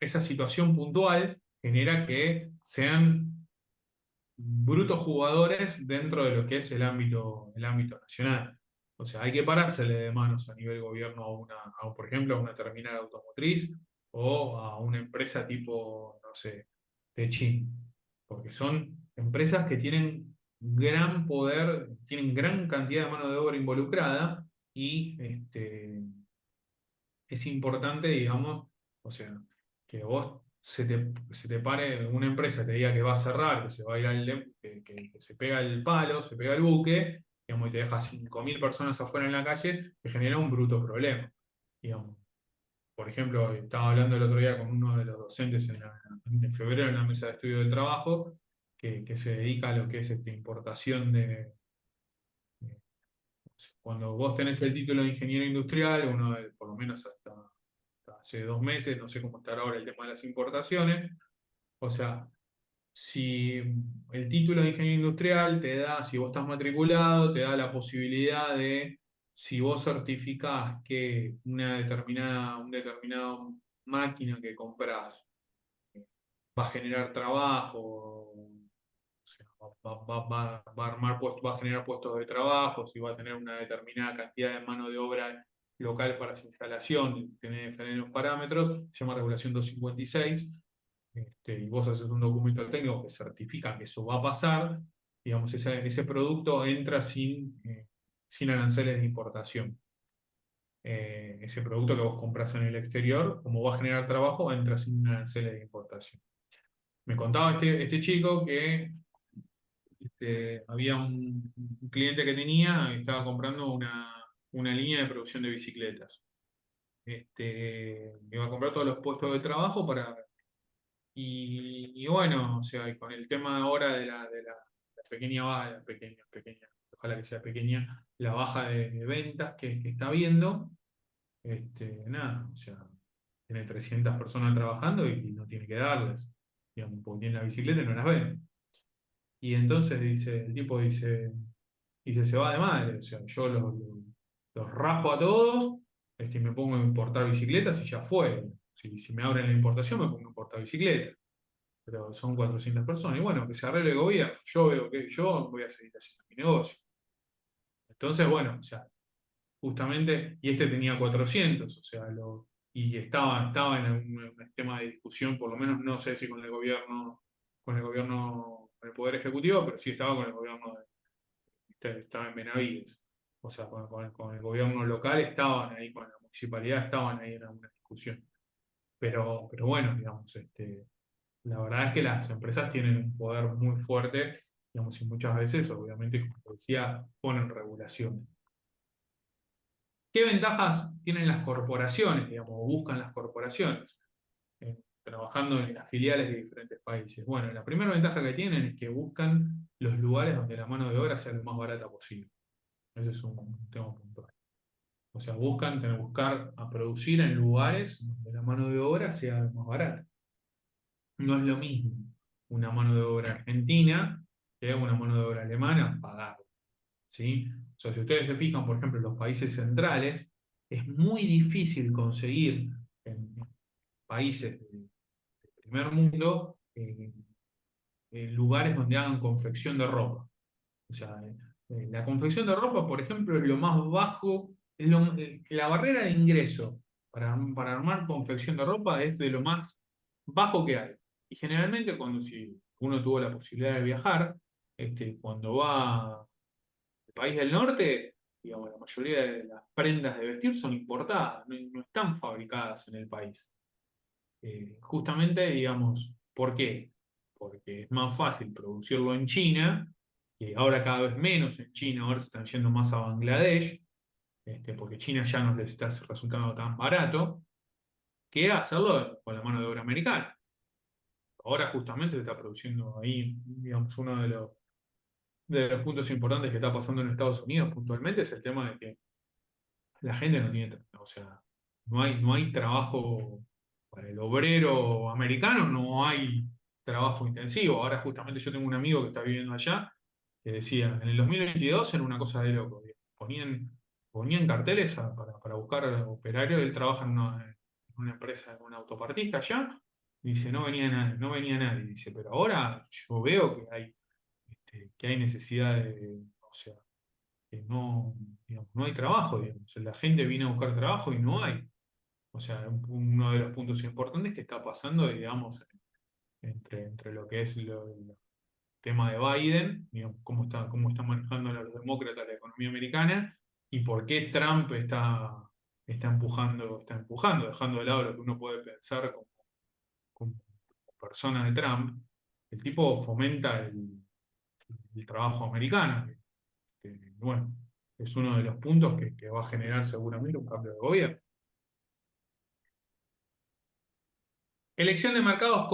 esa situación puntual genera que sean brutos jugadores dentro de lo que es el ámbito nacional. O sea, hay que parársele de manos a nivel gobierno por ejemplo, a una terminal automotriz o a una empresa tipo, no sé, Techin, porque son empresas que tienen gran poder, tienen gran cantidad de mano de obra involucrada y es importante, digamos, o sea, que vos se te pare una empresa, te diga que va a cerrar, que se va a ir que se pega el palo, se pega el buque, digamos, y te deja 5.000 personas afuera en la calle, te genera un bruto problema. Digamos. Por ejemplo, estaba hablando el otro día con uno de los docentes en febrero en la mesa de estudio del trabajo, que se dedica a lo que es importación cuando vos tenés el título de ingeniero industrial, por lo menos hasta hace 2 meses, no sé cómo estará ahora el tema de las importaciones. O sea, si el título de ingeniero industrial te da, si vos estás matriculado, te da la posibilidad de, si vos certificás que una determinada máquina que comprás va a generar trabajo, o sea, va a armar puestos, va a generar puestos de trabajo, si va a tener una determinada cantidad de mano de obra local para su instalación, tiene diferentes parámetros, se llama regulación 256, y vos haces un documento técnico que certifica que eso va a pasar, digamos, ese producto entra sin aranceles de importación. Ese producto que vos compras en el exterior, como va a generar trabajo, entra sin aranceles de importación. Me contaba este chico que había un cliente que tenía, estaba comprando una línea de producción de bicicletas. Iba a comprar todos los puestos de trabajo y bueno, o sea, y con el tema ahora de la pequeña baja, pequeña, ojalá que sea pequeña, la baja de ventas que está viendo, nada, o sea, tiene 300 personas trabajando y no tiene que darles, digamos, porque tiene la bicicleta y no las ven. Y entonces el tipo dice, se va de madre, o sea, yo los rajo a todos, y me pongo a importar bicicletas y ya fue. Si me abren la importación, me pongo a importar bicicletas. Pero son 400 personas. Y bueno, que se arregle el gobierno. Yo veo que yo voy a seguir haciendo mi negocio. Entonces, bueno, o sea, justamente, y este tenía 400, o sea, y estaba en un tema de discusión, por lo menos no sé si con el Poder Ejecutivo, pero sí estaba con el gobierno estaba en Benavides. O sea, con el gobierno local estaban ahí, con la municipalidad estaban ahí en una discusión. Pero bueno, digamos, la verdad es que las empresas tienen un poder muy fuerte, digamos, y muchas veces, obviamente, como decía, ponen regulaciones. ¿Qué ventajas tienen las corporaciones, digamos, o buscan las corporaciones, trabajando en las filiales de diferentes países? Bueno, la primera ventaja que tienen es que buscan los lugares donde la mano de obra sea lo más barata posible. Ese es un tema puntual. O sea, buscar a producir en lugares donde la mano de obra sea más barata. No es lo mismo una mano de obra argentina que una mano de obra alemana pagada. ¿Sí? O sea, si ustedes se fijan, por ejemplo, en los países centrales, es muy difícil conseguir en países del primer mundo lugares donde hagan confección de ropa. O sea, la confección de ropa, por ejemplo, es lo más bajo, la barrera de ingreso para armar confección de ropa es de lo más bajo que hay. Y generalmente si uno tuvo la posibilidad de viajar, cuando va al país del norte, digamos, la mayoría de las prendas de vestir son importadas, no están fabricadas en el país. Justamente, digamos, ¿por qué? Porque es más fácil producirlo en China, que ahora cada vez menos en China, ahora se están yendo más a Bangladesh, porque China ya no les está resultando tan barato, que hacerlo con la mano de obra americana. Ahora justamente se está produciendo ahí, digamos, uno de los puntos importantes que está pasando en Estados Unidos puntualmente es el tema de que la gente no tiene, o sea, no hay trabajo para el obrero americano, no hay trabajo intensivo. Ahora justamente yo tengo un amigo que está viviendo allá que decía, en el 2022 era una cosa de loco. Ponían carteles para buscar operarios, él trabaja en una empresa, en una autopartista allá, y dice, no venía nadie, dice, pero ahora yo veo que hay necesidad o sea, que no, digamos, no hay trabajo, digamos. La gente viene a buscar trabajo y no hay. O sea, uno de los puntos importantes que está pasando, digamos, entre lo que es el tema de Biden, digamos, cómo están manejando los demócratas la economía americana y por qué Trump está empujando, dejando de lado lo que uno puede pensar como persona de Trump. El tipo fomenta el trabajo americano. Bueno, es uno de los puntos que va a generar seguramente un cambio de gobierno. Elección de mercados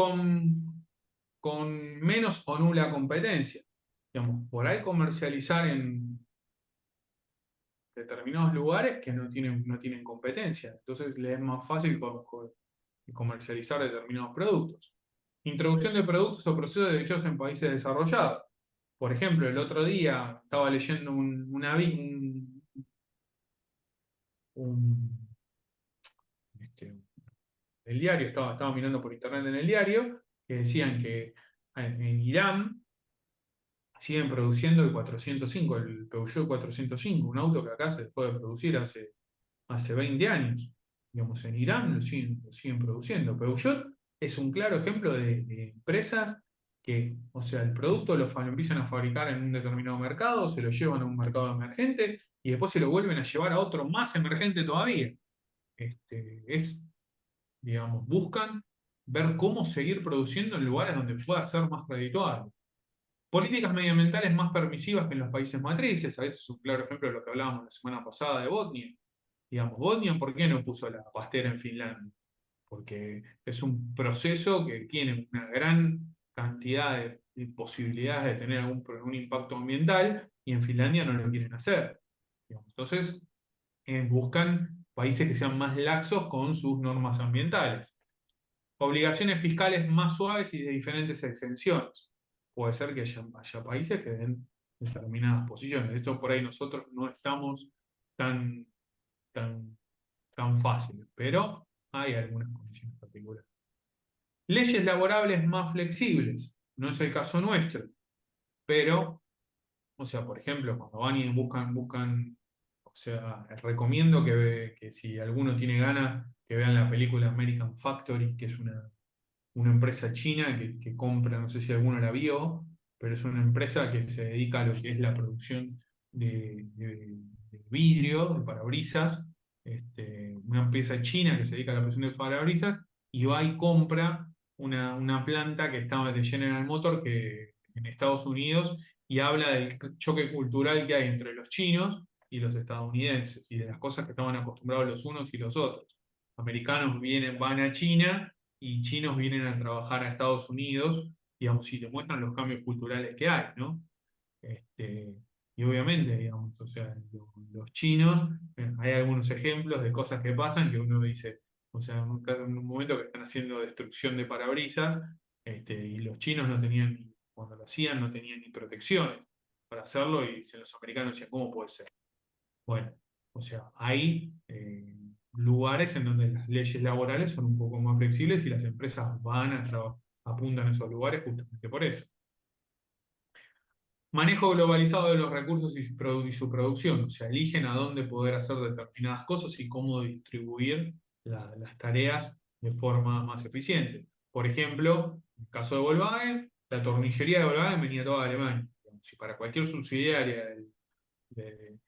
con menos o nula competencia. Digamos, por ahí comercializar determinados lugares que no tienen competencia. Entonces les es más fácil comercializar determinados productos. Introducción de productos o procesos hechos en países desarrollados. Por ejemplo, el otro día estaba leyendo un, este, el diario, estaba mirando por internet en el diario, que decían que en Irán siguen produciendo el 405, el Peugeot 405, un auto que acá se dejó de producir hace 20 años. Digamos, en Irán lo siguen produciendo. Peugeot es un claro ejemplo de empresas que, o sea, el producto lo empiezan a fabricar en un determinado mercado, se lo llevan a un mercado emergente y después se lo vuelven a llevar a otro más emergente todavía. Digamos, buscan ver cómo seguir produciendo en lugares donde pueda ser más redituable. Políticas medioambientales más permisivas que en los países matrices. A veces es un claro ejemplo de lo que hablábamos la semana pasada de Botnia. Digamos, Botnia, ¿por qué no puso la pastera en Finlandia? Porque es un proceso que tiene una gran cantidad de posibilidades de tener un impacto ambiental y en Finlandia no lo quieren hacer. Digamos, entonces, buscan países que sean más laxos con sus normas ambientales. Obligaciones fiscales más suaves y de diferentes exenciones. Puede ser que haya países que den determinadas posiciones. Esto por ahí nosotros no estamos tan, tan, tan fáciles, pero hay algunas condiciones particulares. Leyes laborables más flexibles. No es el caso nuestro, pero, o sea, por ejemplo, cuando van y buscan, o sea, recomiendo que si alguno tiene ganas, que vean la película American Factory, que es una empresa china que compra, no sé si alguno la vio, pero es una empresa que se dedica a lo que es la producción de vidrio, de parabrisas, una empresa china que se dedica a la producción de parabrisas, y va y compra una planta que estaba de General Motors en Estados Unidos, y habla del choque cultural que hay entre los chinos y los estadounidenses, y de las cosas que estaban acostumbrados los unos y los otros. Americanos van a China y chinos vienen a trabajar a Estados Unidos, digamos, y demuestran los cambios culturales que hay, ¿no? Y obviamente, digamos, o sea, los chinos, hay algunos ejemplos de cosas que pasan que uno dice, o sea, en un momento que están haciendo destrucción de parabrisas, y los chinos no tenían, cuando lo hacían, no tenían ni protecciones para hacerlo, y los americanos decían, ¿cómo puede ser? Bueno, o sea, hay lugares en donde las leyes laborales son un poco más flexibles y las empresas apuntan a esos lugares justamente por eso. Manejo globalizado de los recursos y su producción, o sea, eligen a dónde poder hacer determinadas cosas y cómo distribuir las tareas de forma más eficiente. Por ejemplo, en el caso de Volkswagen, la tornillería de Volkswagen venía toda de Alemania. Si para cualquier subsidiaria de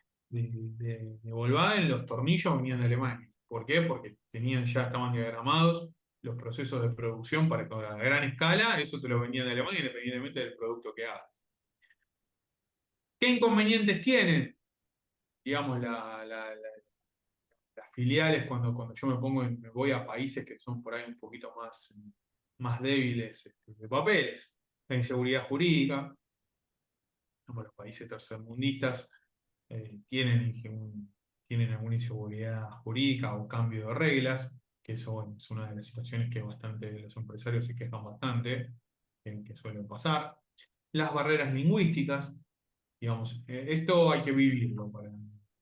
Volkswagen, los tornillos venían de Alemania. ¿Por qué? Porque ya estaban diagramados los procesos de producción para que a gran escala eso te lo venían de Alemania independientemente del producto que hagas. ¿Qué inconvenientes tienen? Digamos, las filiales cuando yo me voy a países que son por ahí un poquito más débiles de papeles. La inseguridad jurídica, como los países tercermundistas tienen alguna inseguridad jurídica o cambio de reglas, que eso bueno, es una de las situaciones que los empresarios se quejan bastante, que suelen pasar. Las barreras lingüísticas, digamos, esto hay que vivirlo.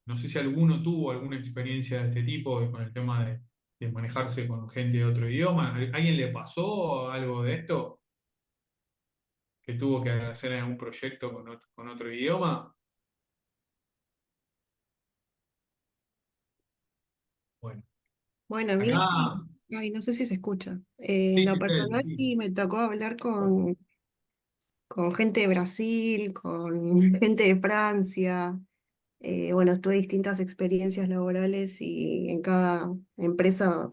No sé si alguno tuvo alguna experiencia de este tipo con el tema de manejarse con gente de otro idioma. ¿A alguien le pasó algo de esto? ¿Que tuvo que hacer algún proyecto con otro idioma? Bueno, Bueno, a mí sí, acá, ay, no sé si se escucha. En sí, lo sí, personal sí. sí me tocó hablar con gente de Brasil, con gente de Francia. Bueno, tuve distintas experiencias laborales y en cada empresa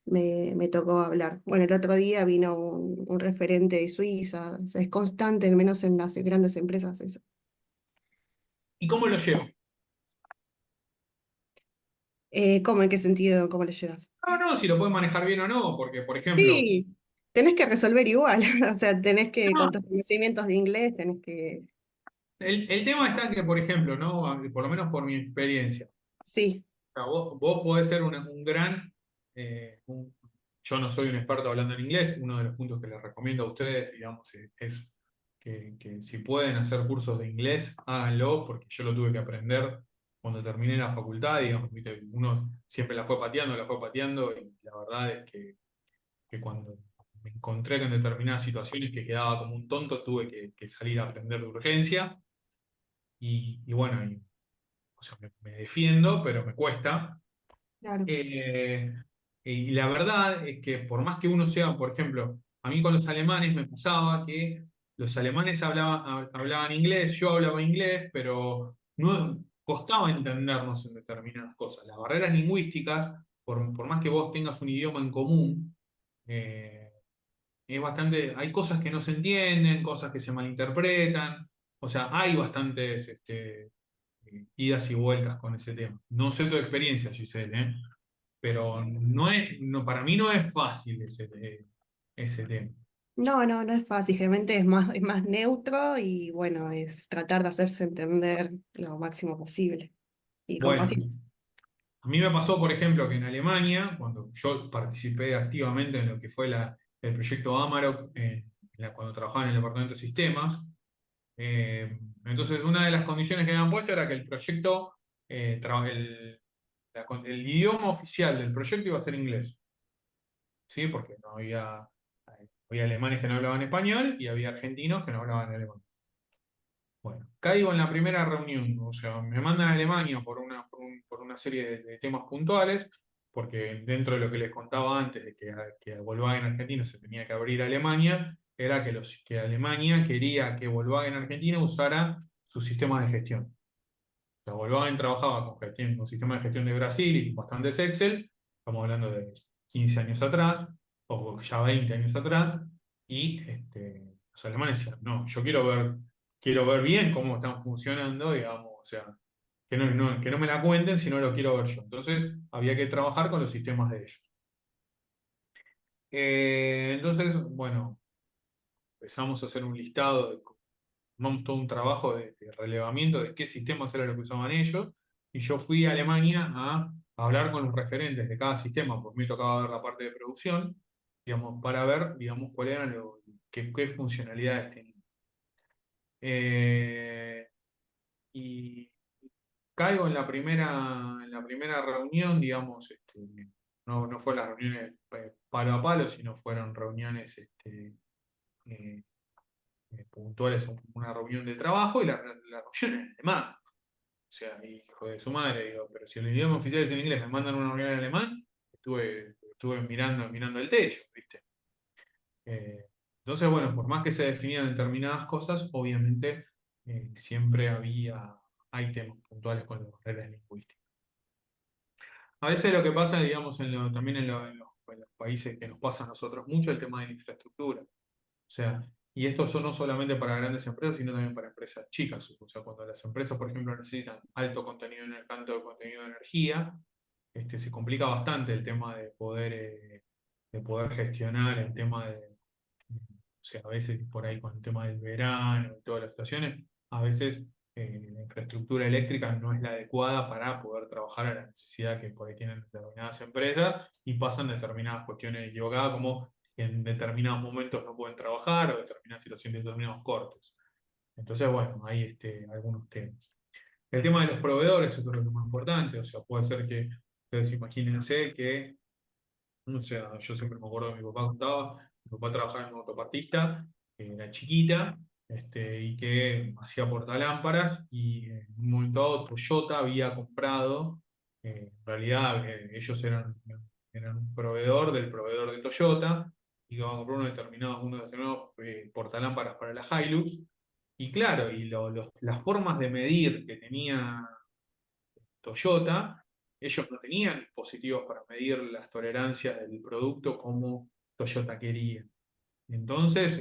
me tocó hablar. Bueno, el otro día vino un referente de Suiza, o sea, es constante, al menos en las grandes empresas eso. ¿Y cómo lo llevo? ¿Cómo? ¿En qué sentido? ¿Cómo le llegas? No, si lo pueden manejar bien o no, porque, por ejemplo, Sí, tenés que resolver igual, o sea, tenés que, no, con tus conocimientos de inglés, tenés que... El tema está que, por ejemplo, ¿no? Por lo menos por mi experiencia, Sí, sea, vos podés ser un gran... yo no soy un experto hablando en inglés. Uno de los puntos que les recomiendo a ustedes, digamos, es que si pueden hacer cursos de inglés, háganlo, porque yo lo tuve que aprender cuando terminé la facultad. Digamos, ¿viste? Uno siempre la fue pateando, y la verdad es que cuando me encontré en determinadas situaciones que quedaba como un tonto, tuve que salir a aprender de urgencia. Y bueno, o sea, me defiendo, pero me cuesta. claro. Eh, y la verdad es que por más que uno sea, por ejemplo, a mí con los alemanes me pasaba que los alemanes hablaban inglés, yo hablaba inglés, pero no costaba entendernos en determinadas cosas. Las barreras lingüísticas, por más que vos tengas un idioma en común, eh, es bastante, hay cosas que no se entienden, cosas que se malinterpretan. O sea, hay bastantes idas y vueltas con ese tema. No sé tu experiencia, Giselle, ¿eh? Pero para mí no es fácil ese tema. No, no, no es fácil, generalmente es más neutro y bueno, es tratar de hacerse entender lo máximo posible y con Bueno, paciencia. a mí me pasó, por ejemplo, que en Alemania, cuando yo participé activamente en lo que fue el proyecto Amarok, cuando trabajaba en el departamento de sistemas, entonces una de las condiciones que me habían puesto era que el proyecto, el idioma oficial del proyecto iba a ser inglés, ¿sí? Porque había alemanes que no hablaban español y había argentinos que no hablaban alemán. Bueno, caigo en la primera reunión, o sea, me mandan a Alemania por una serie de temas puntuales, porque dentro de lo que les contaba antes de que Volkswagen Argentina se tenía que abrir a Alemania, era que Alemania quería que Volkswagen Argentina usara sus sistemas de gestión. O sea, Volkswagen trabajaba con sistemas de gestión de Brasil y bastantes Excel, estamos hablando de 15 años atrás, o ya 20 años atrás, y los alemanes decían, no, yo quiero ver bien cómo están funcionando, digamos, o sea, que no me la cuenten, sino lo quiero ver yo. Entonces había que trabajar con los sistemas de ellos. Entonces, bueno, empezamos a hacer un listado, tomamos todo un trabajo de relevamiento de qué sistemas era lo que usaban ellos, y yo fui a Alemania a hablar con los referentes de cada sistema, porque me tocaba ver la parte de producción, digamos, para ver, digamos, cuáles eran qué funcionalidades tenían. Eh, y caigo en la primera reunión, digamos, no fue las reuniones palo a palo, sino fueron reuniones eh, puntuales, una reunión de trabajo, y la reunión en alemán. O sea, hijo de su madre, digo, pero si el idioma oficial es en inglés, me mandan una reunión en alemán, estuve mirando el techo, ¿viste? Eh, entonces, bueno, por más que se definían determinadas cosas, obviamente siempre hay temas puntuales con las barreras lingüísticas. A veces lo que pasa, digamos, también en los países que nos pasa a nosotros mucho, el tema de la infraestructura. O sea, y esto no solamente para grandes empresas, sino también para empresas chicas. O sea, cuando las empresas, por ejemplo, necesitan alto contenido de energía, se complica bastante el tema de poder gestionar el tema o sea, a veces por ahí con el tema del verano y todas las situaciones, a veces la infraestructura eléctrica no es la adecuada para poder trabajar a la necesidad que por ahí tienen determinadas empresas, y pasan determinadas cuestiones equivocadas, como que en determinados momentos no pueden trabajar, o determinadas situaciones, determinados cortes. Entonces, bueno, hay algunos temas. El tema de los proveedores es otro tema importante. O sea, puede ser que ustedes imagínense que, o sea, yo siempre me acuerdo que mi papá contaba, mi papá trabajaba en un autopartista, que era chiquita, y que hacía portalámparas, y en un momento dado Toyota había comprado, en realidad ellos eran un proveedor del proveedor de Toyota, y iban a comprar unos determinados portalámparas para la Hilux. Y claro, las formas de medir que tenía Toyota, ellos no tenían dispositivos para medir las tolerancias del producto como Toyota quería. Entonces,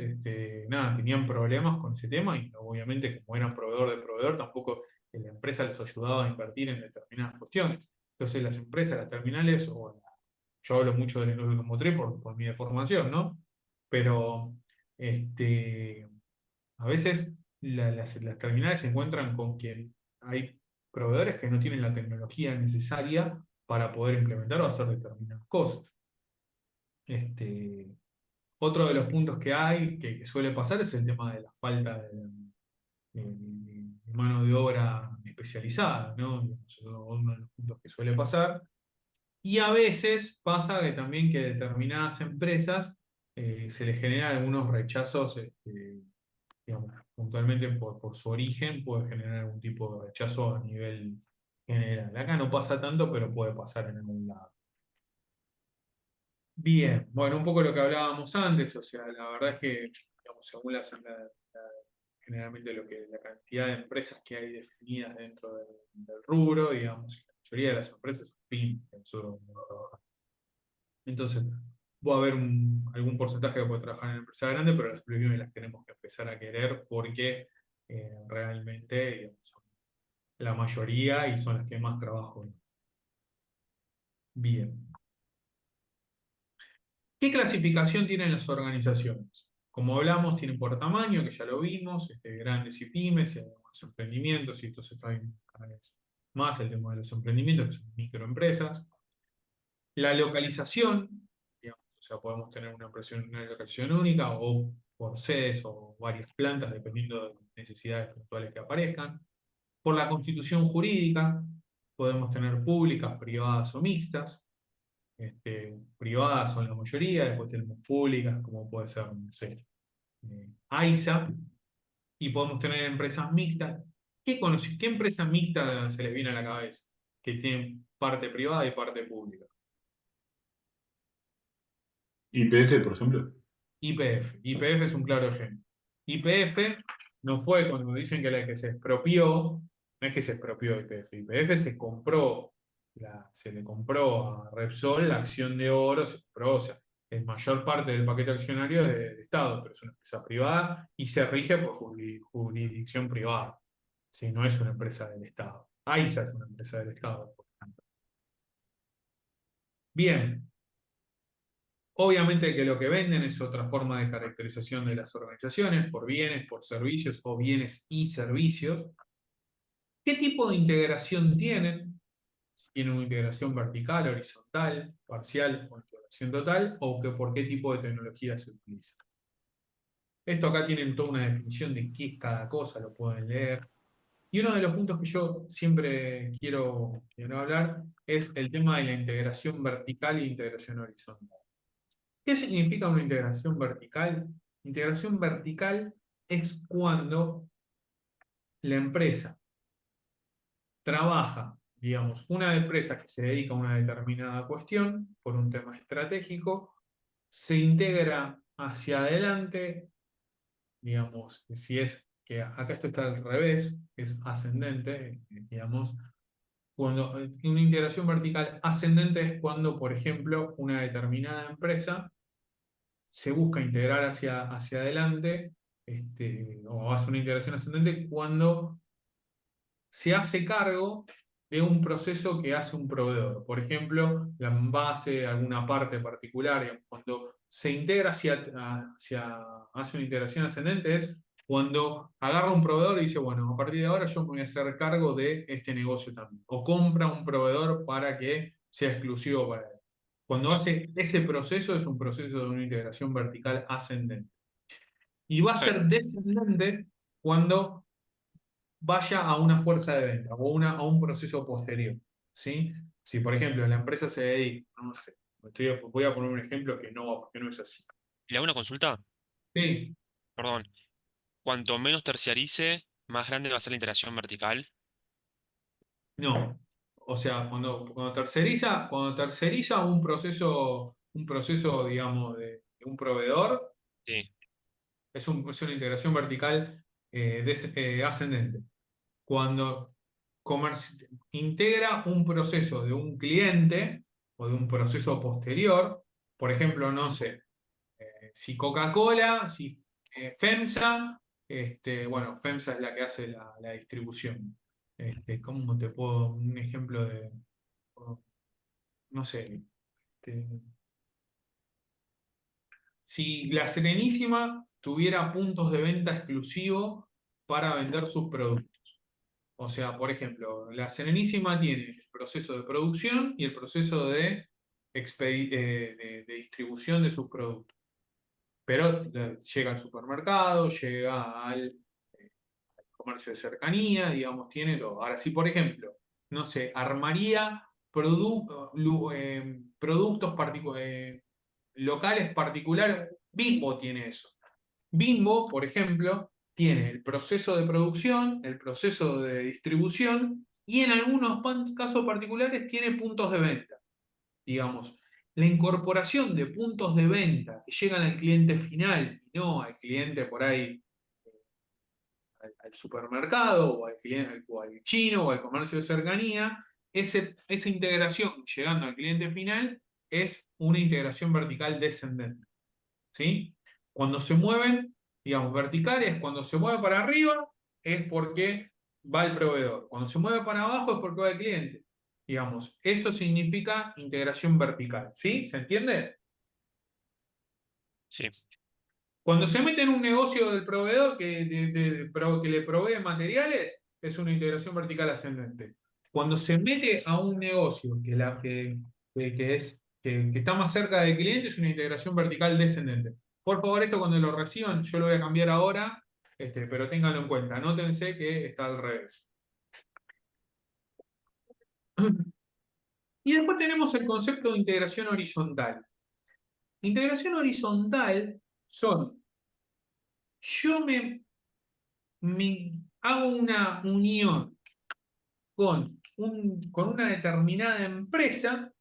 nada, tenían problemas con ese tema, y obviamente como eran proveedor de proveedor, tampoco la empresa les ayudaba a invertir en determinadas cuestiones. Entonces las empresas, las terminales, yo hablo mucho de la industria automotriz por mi deformación, ¿no? Pero a veces las terminales se encuentran con que hay proveedores que no tienen la tecnología necesaria para poder implementar o hacer determinadas cosas. Otro de los puntos que hay, que suele pasar, es el tema de la falta de mano de obra especializada, ¿no? Es uno de los puntos que suele pasar. Y a veces pasa que también que determinadas empresas se les generan algunos rechazos, digamos, puntualmente por su origen, puede generar algún tipo de rechazo a nivel general. Acá no pasa tanto, pero puede pasar en algún lado. Bien, bueno, un poco lo que hablábamos antes, o sea, la verdad es que, digamos, según generalmente la cantidad de empresas que hay definidas dentro del rubro, digamos, la mayoría de las empresas son pymes en su rubro. Entonces, va a haber algún porcentaje que puede trabajar en empresa grande, pero las pymes las tenemos que empezar a querer porque realmente, digamos, son la mayoría y son las que más trabajo. Bien. ¿Qué clasificación tienen las organizaciones? Como hablamos, tienen por tamaño, que ya lo vimos, grandes y pymes, y algunos emprendimientos, y entonces hay cada vez más el tema de los emprendimientos, que son microempresas. La localización, digamos, o sea, podemos tener una localización única o por sedes o varias plantas, dependiendo de las necesidades puntuales que aparezcan. Por la constitución jurídica, podemos tener públicas, privadas o mixtas. Privadas son la mayoría, después tenemos públicas, como puede ser, no sé, AISA, y podemos tener empresas mixtas. ¿Qué empresa mixta se les viene a la cabeza? Que tienen parte privada y parte pública. YPF, por ejemplo. YPF. YPF es un claro ejemplo. YPF no fue cuando dicen que la que se expropió, no es que se expropió YPF. YPF se le compró a Repsol la acción de oro, se compró, o sea, la mayor parte del paquete accionario es de Estado, pero es una empresa privada y se rige por jurisdicción privada. Si no es una empresa del Estado. AISA es una empresa del Estado, por ejemplo. Bien. Obviamente que lo que venden es otra forma de caracterización de las organizaciones, por bienes, por servicios o bienes y servicios. ¿Qué tipo de integración tienen? Si tienen una integración vertical, horizontal, parcial o integración total, o por qué tipo de tecnología se utiliza. Esto acá tienen toda una definición de qué es cada cosa, lo pueden leer. Y uno de los puntos que yo siempre quiero hablar es el tema de la integración vertical e integración horizontal. ¿Qué significa una integración vertical? Integración vertical es cuando la empresa trabaja, digamos, una empresa que se dedica a una determinada cuestión por un tema estratégico, se integra hacia adelante, digamos, si es que acá esto está al revés, es ascendente, digamos, cuando una integración vertical ascendente es cuando, por ejemplo, una determinada empresa se busca integrar hacia adelante, o hace una integración ascendente cuando se hace cargo de un proceso que hace un proveedor. Por ejemplo, la base, alguna parte particular, digamos, cuando se integra hace una integración ascendente es cuando agarra un proveedor y dice, bueno, a partir de ahora yo me voy a hacer cargo de este negocio también. O compra un proveedor para que sea exclusivo para él. Cuando hace ese proceso es un proceso de una integración vertical ascendente. Y va a Sí. ser descendente cuando vaya a una fuerza de venta o a un proceso posterior. ¿Sí? Si, por ejemplo, la empresa se dedica, no sé, voy a poner un ejemplo que no es así. ¿Le hago una consulta? Sí, Perdón. Cuanto menos terciarice, más grande va a ser la interacción vertical. no. O sea, cuando terceriza un proceso, digamos, de un proveedor, Sí, es una integración vertical ascendente. Cuando integra un proceso de un cliente o de un proceso posterior, por ejemplo, no sé, si Coca-Cola, si FEMSA, bueno, FEMSA es la que hace la distribución. ¿Cómo te puedo? Un ejemplo de, no sé, este, si la Serenísima tuviera puntos de venta exclusivos para vender sus productos. O sea, por ejemplo, la Serenísima tiene el proceso de producción y el proceso de distribución de sus productos. Pero llega al supermercado, llega al comercio de cercanía, digamos, tiene todo. Ahora, si por ejemplo, no sé, armaría productos locales particulares, Bimbo tiene eso. Bimbo, por ejemplo, tiene el proceso de producción, el proceso de distribución y en algunos casos particulares tiene puntos de venta. Digamos, la incorporación de puntos de venta que llegan al cliente final y no al cliente por ahí, al supermercado o al, cliente, o al chino o al comercio de cercanía, esa integración llegando al cliente final es una integración vertical descendente. ¿Sí? Cuando se mueven, digamos, verticales, cuando se mueve para arriba es porque va el proveedor. Cuando se mueve para abajo es porque va el cliente. Digamos, eso significa integración vertical. ¿Sí? ¿Se entiende? Sí. Cuando se mete en un negocio del proveedor que le provee materiales, es una integración vertical ascendente. Cuando se mete a un negocio que está más cerca del cliente, es una integración vertical descendente. Por favor, esto cuando lo reciban, yo lo voy a cambiar ahora, pero ténganlo en cuenta. Anótense que está al revés. Y después tenemos el concepto de integración horizontal. Integración horizontal son, yo me hago una unión con una determinada empresa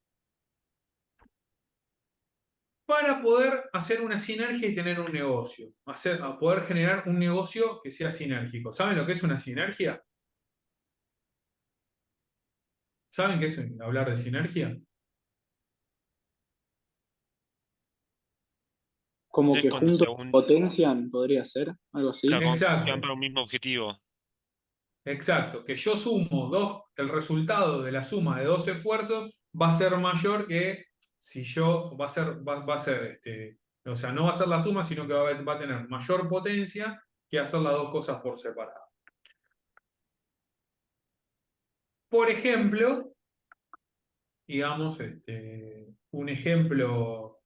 para poder hacer una sinergia y tener un negocio, a poder generar un negocio que sea sinérgico. ¿Saben lo que es una sinergia? ¿Saben qué es hablar de sinergia? Como Es que cuando se juntos un, potencian, podría ser, algo así. claro, cuando funcionan Exacto, para un mismo objetivo. exacto. Que yo sumo el resultado de la suma de dos esfuerzos va a ser mayor que si yo, va a ser, o sea, no va a ser la suma, sino que va a tener mayor potencia que hacer las dos cosas por separado. Por ejemplo, digamos, un ejemplo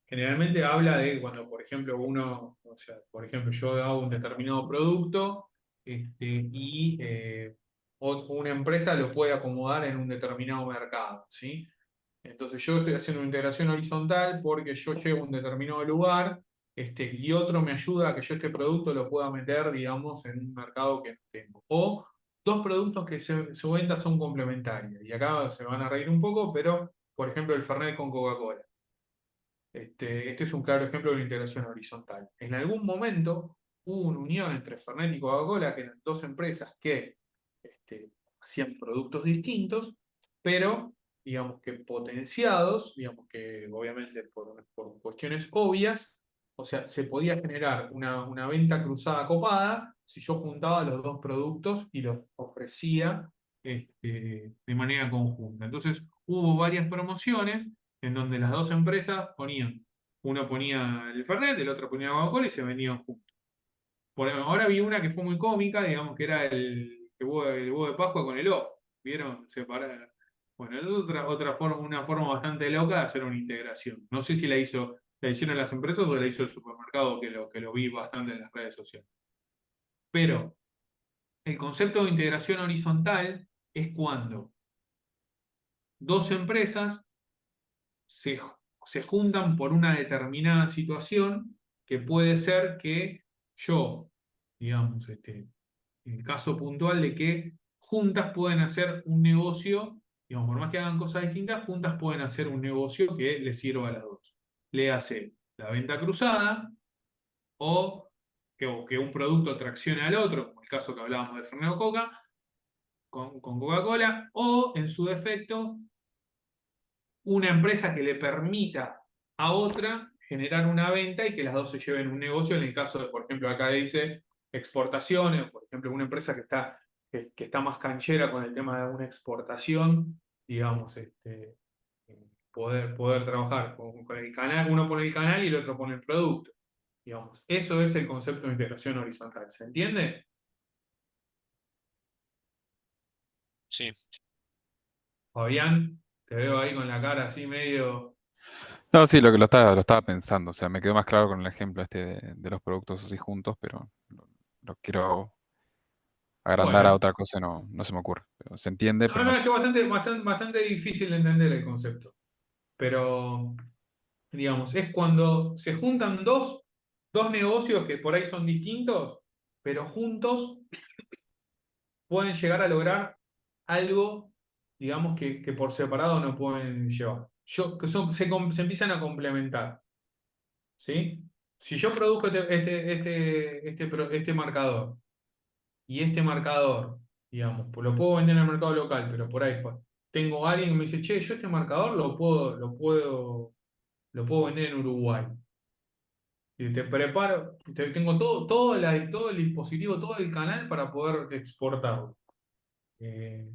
generalmente habla de cuando, por ejemplo, o sea, por ejemplo, yo hago un determinado producto y una empresa lo puede acomodar en un determinado mercado, ¿sí? Entonces yo estoy haciendo una integración horizontal porque yo llego a un determinado lugar y otro me ayuda a que yo este producto lo pueda meter, digamos, en un mercado que no tengo. O dos productos que su venta son complementarias. Y acá se van a reír un poco, pero, por ejemplo, el Fernet con Coca-Cola. Este es un claro ejemplo de una integración horizontal. En algún momento hubo una unión entre Fernet y Coca-Cola, que eran dos empresas que hacían productos distintos, pero digamos que potenciados, digamos que obviamente por cuestiones obvias, o sea, se podía generar una venta cruzada copada si yo juntaba los dos productos y los ofrecía de manera conjunta. Entonces hubo varias promociones en donde las dos empresas uno ponía el Fernet, el otro ponía Coca-Cola y se vendían juntos. Ahora vi una que fue muy cómica, digamos que era el huevo de Pascua con el off. ¿Vieron? Separar. Bueno, es otra forma, una forma bastante loca de hacer una integración. No sé si la hicieron las empresas o la hizo el supermercado, que lo vi bastante en las redes sociales. Pero el concepto de integración horizontal es cuando dos empresas se, se juntan por una determinada situación que puede ser que yo, digamos, el caso puntual de que juntas pueden hacer un negocio, digamos, por más que hagan cosas distintas, juntas pueden hacer un negocio que les sirva a las dos. Le hace la venta cruzada o que un producto traccione al otro, como el caso que hablábamos de Fernet Coca, con Coca-Cola, o en su defecto una empresa que le permita a otra generar una venta y que las dos se lleven un negocio en el caso de, por ejemplo, acá dice exportaciones, por ejemplo, una empresa que está más canchera con el tema de una exportación, digamos, poder trabajar con el canal, uno pone el canal y el otro pone el producto. Digamos, eso es el concepto de integración horizontal. ¿Se entiende? Sí. Fabián, te veo ahí con la cara así medio. No, sí, lo estaba pensando. O sea, me quedó más claro con el ejemplo este de los productos así juntos, pero lo quiero agrandar a Bueno, otra cosa, no se me ocurre. Pero se entiende, no, pero no, no es sé. que bastante difícil de entender el concepto. Pero, digamos, es cuando se juntan dos negocios que por ahí son distintos, pero juntos pueden llegar a lograr algo, digamos, que por separado no pueden llevar. Se empiezan a complementar, ¿sí? Si yo produzco este marcador y este marcador, digamos, pues lo puedo vender en el mercado local, pero por ahí pues, tengo a alguien que me dice, che, yo este marcador lo puedo vender en Uruguay. Y te preparo, tengo todo el dispositivo, todo el canal para poder exportarlo. Eh,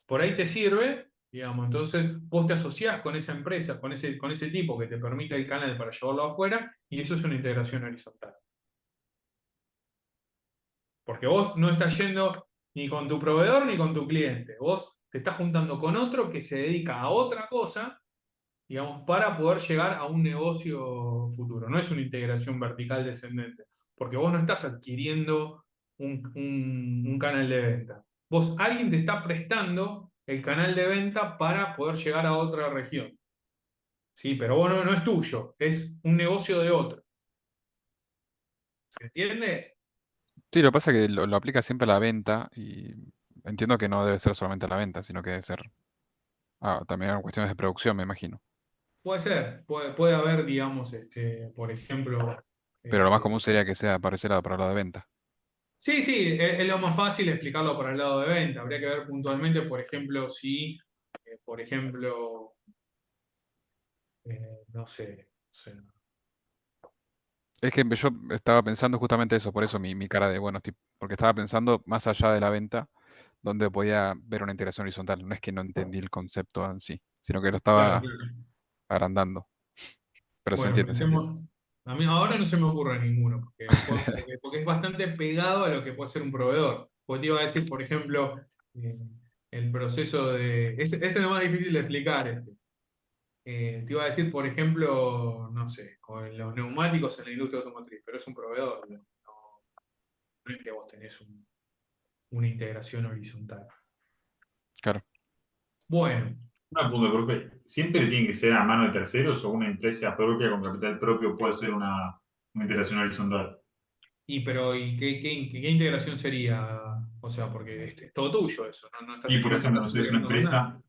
por ahí te sirve, digamos, entonces vos te asociás con esa empresa, con ese tipo que te permite el canal para llevarlo afuera, y eso es una integración horizontal. Porque vos no estás yendo ni con tu proveedor ni con tu cliente. Vos te estás juntando con otro que se dedica a otra cosa, digamos, para poder llegar a un negocio futuro. No es una integración vertical descendente, porque vos no estás adquiriendo un canal de venta. Alguien te está prestando el canal de venta para poder llegar a otra región. Sí, pero vos no es tuyo, es un negocio de otro. ¿Se entiende? Sí, lo que pasa es que lo aplica siempre a la venta y entiendo que no debe ser solamente a la venta, sino que debe ser también a cuestiones de producción, me imagino. Puede ser, puede haber, digamos, por ejemplo, Pero lo más común este, sería que sea para ese lado, para el lado de venta. sí, sí, es lo más fácil explicarlo para el lado de venta. Habría que ver puntualmente, por ejemplo, si, por ejemplo, no sé. Es que yo estaba pensando justamente eso, por eso mi cara de, bueno, porque estaba pensando más allá de la venta, donde podía ver una integración horizontal. No es que no entendí el concepto en sí, sino que lo Claro, estaba claro. agrandando. Pero se Bueno, entiende, se entiende. pensemos. A mí ahora no se me ocurre ninguno, porque es bastante pegado a lo que puede ser un proveedor. Porque te iba a decir, por ejemplo, eh, el proceso de. Ese es lo más difícil de explicar. Te iba a decir, por ejemplo, no sé, con los neumáticos en la industria automotriz, pero es un proveedor. No es que vos tenés una integración horizontal. Claro. Bueno, Un punto, profe. ¿Siempre tiene que ser a mano de terceros o una empresa propia con capital propio puede ser una integración horizontal? ¿y qué integración sería? O sea, porque es todo tuyo eso, no Y por no te ejemplo, estás no sé, integrando con nadie.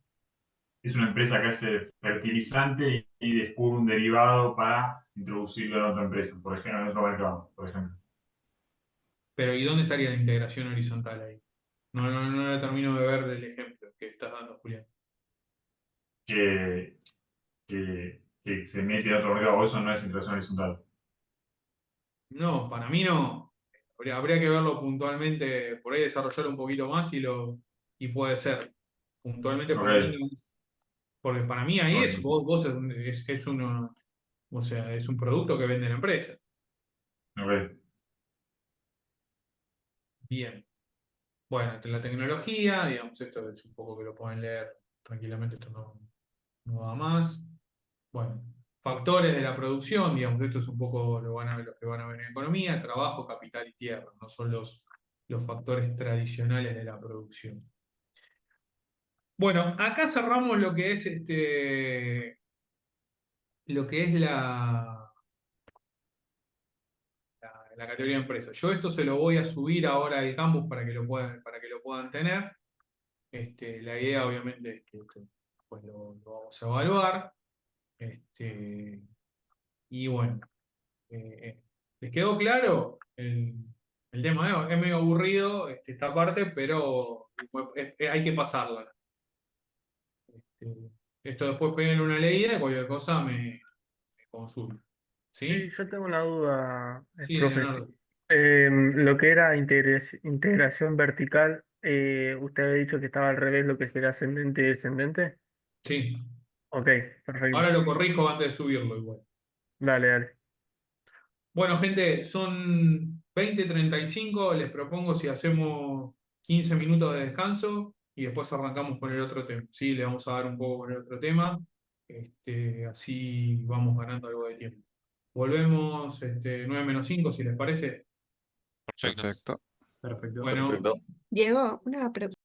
es una empresa que hace fertilizante y descubre un derivado para introducirlo en otra empresa, por ejemplo, en otro mercado, por ejemplo. Pero ¿y dónde estaría la integración horizontal ahí? No la termino de ver del ejemplo que estás dando, Julián. Que, que se mete en otro mercado, o eso no es integración horizontal. No, para mí no. Habría que verlo puntualmente, por ahí desarrollarlo un poquito más y puede ser. Puntualmente para mí Ok, no es. Porque para mí ahí es, ok, vos es uno, o sea, es un producto que vende la empresa. ok. Bien. Bueno, entre la tecnología, digamos, esto es un poco que lo pueden leer tranquilamente, esto no da más. Bueno, factores de la producción, digamos, esto es un poco lo que van a ver en economía, trabajo, capital y tierra, no son los factores tradicionales de la producción. Bueno, acá cerramos lo que es la categoría de empresa. Yo esto se lo voy a subir ahora al campus para que lo puedan tener. La idea, obviamente, es que pues lo vamos a evaluar. Y bueno, ¿les quedó claro el tema? Es medio aburrido esta parte, pero hay que pasarla. Este, Esto después peguen una leída y cualquier cosa me consulta. Sí, ¿Sí? yo tengo una duda, Sí, profe. Leonardo. Lo que era integración vertical, usted había dicho que estaba al revés, lo que sería ascendente y descendente. Sí. Ok, perfecto. Ahora lo corrijo antes de subirlo igual. Dale, dale. Bueno, gente, son 20:35. Les propongo si hacemos 15 minutos de descanso y después arrancamos con el otro tema. Sí, le vamos a dar un poco con el otro tema. Así vamos ganando algo de tiempo. Volvemos 9 menos 5, si les parece. Perfecto. Perfecto. Perfecto. Bueno, Perfecto. Diego, una pregunta.